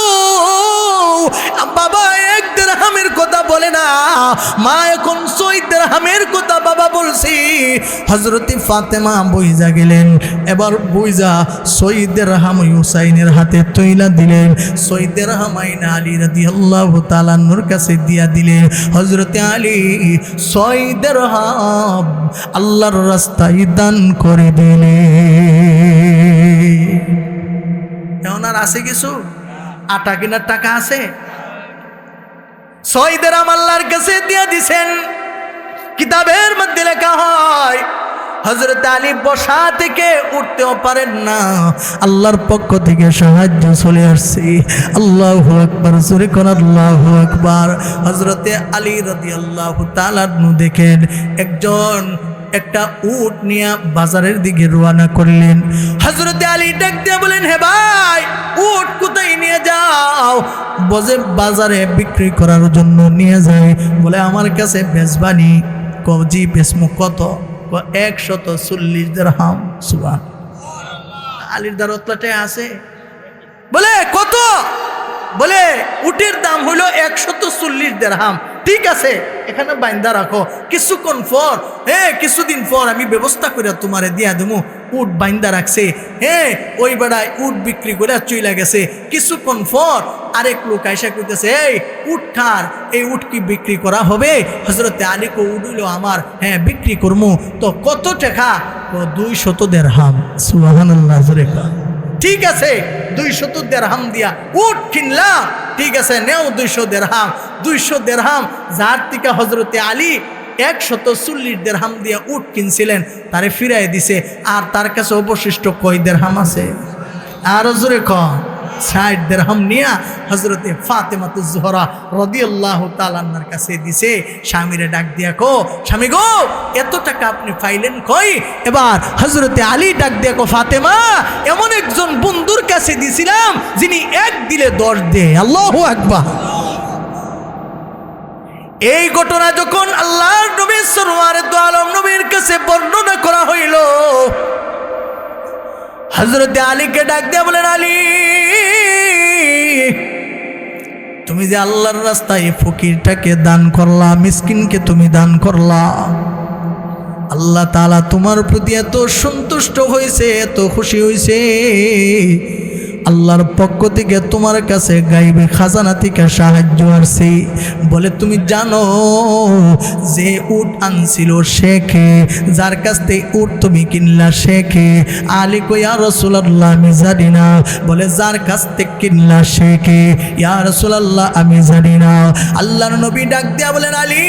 বাবা 1 দিরহামের কথা বলে না, মা এখন 6 দিরহাম দিরহামের কথা বাবা বলছি। হযরতে ফাতেমা বইজা গেলেন, এবার বইজা 6 দিরহাম হুসাইনের হাতে তৈলা দিলেন। 6 দিরহাম আইনা আলী রাদিয়াল্লাহু তাআলা নূর কাছে দিয়া দিলেন। হযরতে আলী 6 দিরহাম আল্লাহর রাস্তায় দান করে দিলেন। এখন আর আছে কিছু? আটা কেনার টাকা আছে? 6 দিরহাম আল্লাহর কাছে দিয়া দিছেন। কিতাবের মধ্যে লেখা হয় হযরত আলী বসা থেকে উঠতেও পারেন না, আল্লাহর পক্ষ থেকে সাহায্য চলে আসছে। আল্লাহু আকবার, জোরে কোন আল্লাহু আকবার। হযরতে আলী রাদিয়াল্লাহু তাআলা দেখেন একজন একটা উট নিয়ে বাজারের দিকে রওনা করলেন। হযরতে আলী ডাক দিয়ে বলেন, হে ভাই, উট কোথায় নিয়ে যাও? বলে বাজারে বিক্রি করার জন্য নিয়ে যায়। বলে আমার কাছে বেচবানি? জি বেচমু। কত? 140 দিরহাম। সুবহানাল্লাহ। আলীর দারতলাতে আছে। বলে কত? বলে উটের দাম হলো 140 দিরহাম। ঠিক আছে, এখানে বাইন্দা রাখো, কিছুক্ষণ পর কিছুদিন পর আমি ব্যবস্থা করে তোমারে দিয়া দেবো। উট বাইন্দা রাখছে। ওই বেড়ায় উট বিক্রি করে চইলা গেছে। কিছুক্ষণ পর আরেক লোক আইসা কইতেছে, এই উট খার, এই উট কি বিক্রি করা হবে? হযরতে আলী কো উট হইল আমার, বিক্রি করবো। তো কত টাকা? 200 দিরহাম। সুবহানাল্লাহ। ঠিক আছে, 200 দিরহাম দিয়া উট কিনলাম। ঠিক আছে, নেও 200 দিরহাম। 200 দিরহাম যার থেকে হযরতে আলী 140 দিরহাম দিয়া উট কিনছিলেন তারে ফিরাই দিছে। আর তার কাছে অবশিষ্ট কয় দিরহাম আছে? আরো জোরে কন। 60 দিরহাম নিয়া হযরতে ফাতেমাতুজ জোহরা রাদিয়াল্লাহু তাআলা আনহার কাছে দিছে। স্বামীরে ডাক দিয়া কো, স্বামী গো, এত টাকা আপনি পাইলেন কই? এবার হযরতে আলী ডাক দিয়া কো, ফাতেমা, এমন একজন বন্ধুর কাছে দিছিলাম যিনি 1 দিলে 10 দেয়। আল্লাহু আকবার। এই ঘটনা যখন আল্লাহর নবী সরওয়ারে দু আলম নবীর কাছে বর্ণনা করা হইল, হযরতে আলীকে ডাক দিয়া বলেন, আলী, তুমি যে আল্লাহর রাস্তায় ফকিরটাকে দান করলা, মিসকিনকে তুমি দান করলা, আল্লাহ তাআলা তোমার প্রতি এত সন্তুষ্ট হয়েছে, এত খুশি হয়েছে। আল্লাহর পক্ষ থেকে তোমার কাছে গাইবে খাজানা থেকে সাহায্য আসছে। বলে তুমি জানো যে উট আনছিল শেখে, যার কাছ থেকে উট তুমি কিনলা শেখে? আলী কই, ইয়া রাসূলুল্লাহ, আমি জানি না। বলে যার কাছ থেকে কিনলা শেখে? ইয়া রাসূলুল্লাহ, আমি জানি না। আল্লাহর নবী ডাক দিয়া বলেন, আলী,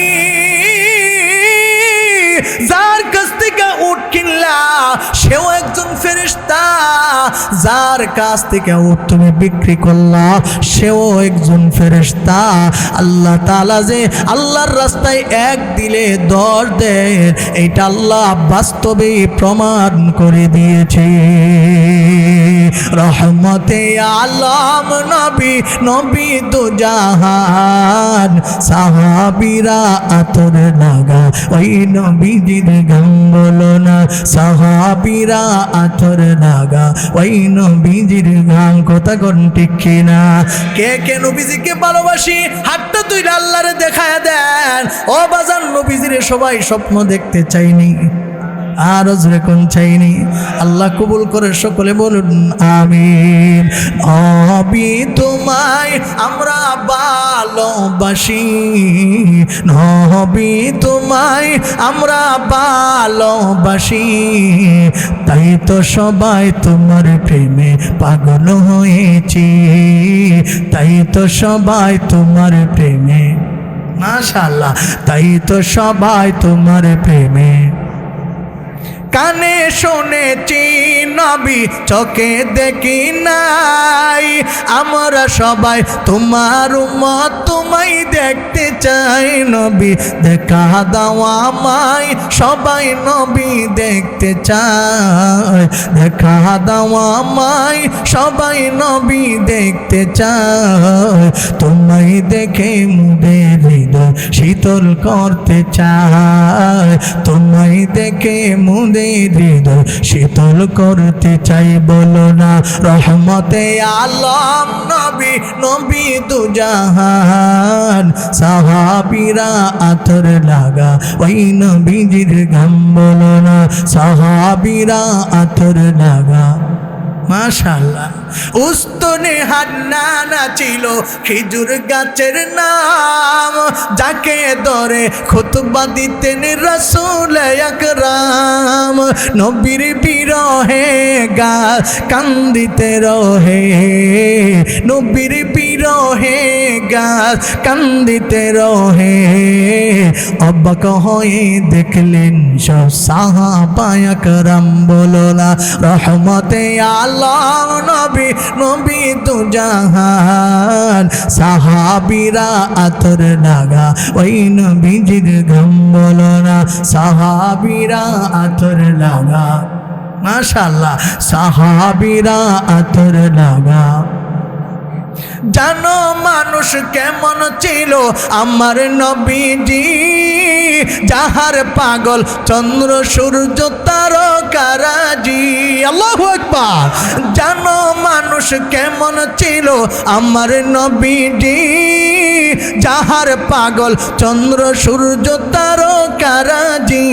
যার কাছ থেকে উট কিনলা সেও একজন ফেরেশতা, যার কাছ থেকে উট তুমি বিক্রি করলা সেও একজন ফেরেশতা। আল্লাহ তাআলা যে আল্লাহর রাস্তায় 1 দিলে 10 দেয়, এটা আল্লাহ বাস্তবে প্রমাণ করে দিয়েছে। রহমতে আলম নবী, নবী দু জাহান, সাহাবীরা আতর লাগা ওই নবীজির গান বলো না, সাহাবীরা আতর লাগা ওই নবীজির গান। কথা কোন ঠিক কিনা? কে কে নবীজিকে ভালোবাসি হাতটা তুইলা আল্লাহরে দেখায় দেন। ও বাজান, নবীজির সবাই স্বপ্ন দেখতে চাইনি, আর জোরে কোন চাইনি? আল্লাহ কবুল করে সকলে বলুন আমিন। নবী তোমায় আমরা ভালোবাসি, নবী তোমায় আমরা ভালোবাসি, তাই তো সবাই তোমার প্রেমে পাগল হয়েছি, তাই তো সবাই তোমার প্রেমে, মাশাআল্লাহ, তাই তো সবাই তোমার প্রেমে। কানে শুনেছি নবী, চোখে দেখি নাই, আমরা সবাই তোমার উম্মত, তোমায় দেখতে চাই। নবী দেখা দাও আমায়, সবাই নবী দেখতে চায়। দেখা দাও আমায়, সবাই নবী দেখতে চায়। তোমায় দেখে মুদের হৃদয় শীতল করতে চায়, তোমায় দেখে মুদের মুমিনদের হৃদয় শীতল করতে চাই বলো না রহমতে আলম নবী নবী দুজাহান সাহাবীরা আতর লাগা ওই নবীজির ঘাম বলো না সাহাবীরা আতর লাগা মাশাআল্লাহ উস্তনে হান্নানা ছিল খেজুর গাছের নাম যাকে ধরে খুতবা দিতেন রাসূল আকরাম নবীর বিরহে গাছ কান্দিতে রহে নবীর বিরহে গাছ কান্দিতে রহে অবাক হয়ে দেখলেন সব সাহাবায়ে আকরাম বলো না রহমতে আল্লাহ নবী নবী দুজাহান সাহাবীরা আতর লাগা ওই নবীজির ঘাম বলো না সাহাবীরা আতর লাগা মাশাআল্লাহ সাহাবীরা আতর লাগা জানো মানুষ কেমন ছিল আমার নবীজি যাহার পাগল চন্দ্র সূর্য তারকারাজি আল্লাহু আকবার জানো মানুষ কেমন ছিল আমার নবীজি যাহার পাগল চন্দ্র সূর্য তারকারাজি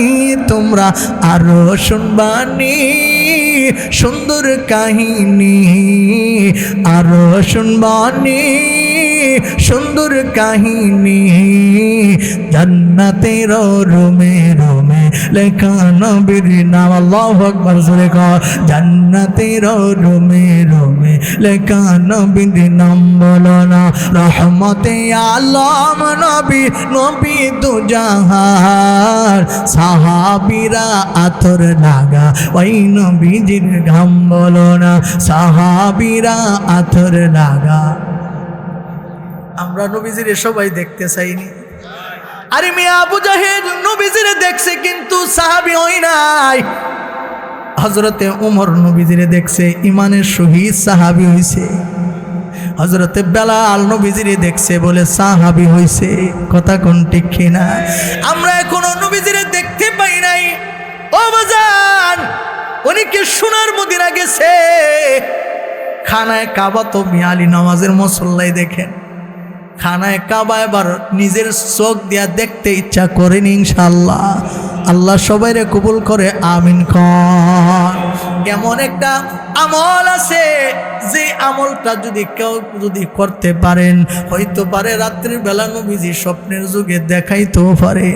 তোমরা আরো শুনবানি সুন্দর কাহিনী আরো শুনবানি সুন্দর কাহিনী জান্নাতের রুমে রুমে লেখা নবীর নাম আল্লাহু আকবার জোরে কর জান্নাতের রুমে রুমে লেখা নবীর নাম বলো না রহমতে আলম নবী নবী দুজাহান সাহাবীরা আতর লাগা ওই নবীজির ঘাম বলো না সাহাবীরা আতর লাগা আমরা নবীজির সবাই দেখতে চাইনি আরে মিয়া আবু জাহেল নবীজিরে দেখছে কিন্তু সাহাবী হই নাই হযরতে ওমর নবীজিরে দেখছে ইমানের শহীদ সাহাবী হইছে হযরতে বেলাল নবীজিরে দেখছে বলে সাহাবী হইছে কথা কোন ঠিক কিনা আমরা এখনো নবীজিরে দেখতে পাই নাই ও বাজান উনি কি সোনার মদিনা গেছে খানায় কাবা তো মিয়ালি নামাজের মুসল্লাই দেখেন খানায় কাবা এবার নিজের চোখ দিয়া দেখতে ইচ্ছা করেন ইনশাআল্লাহ আল্লাহ সবাইরে কবুল করে আমিন কর এমন একটা আমল আছে যে আমলটা যদি কেউ যদি করতে পারেন হয়তো পারে রাত্রির বেলা নবীজি স্বপ্নের যুগে দেখাইতেও পারে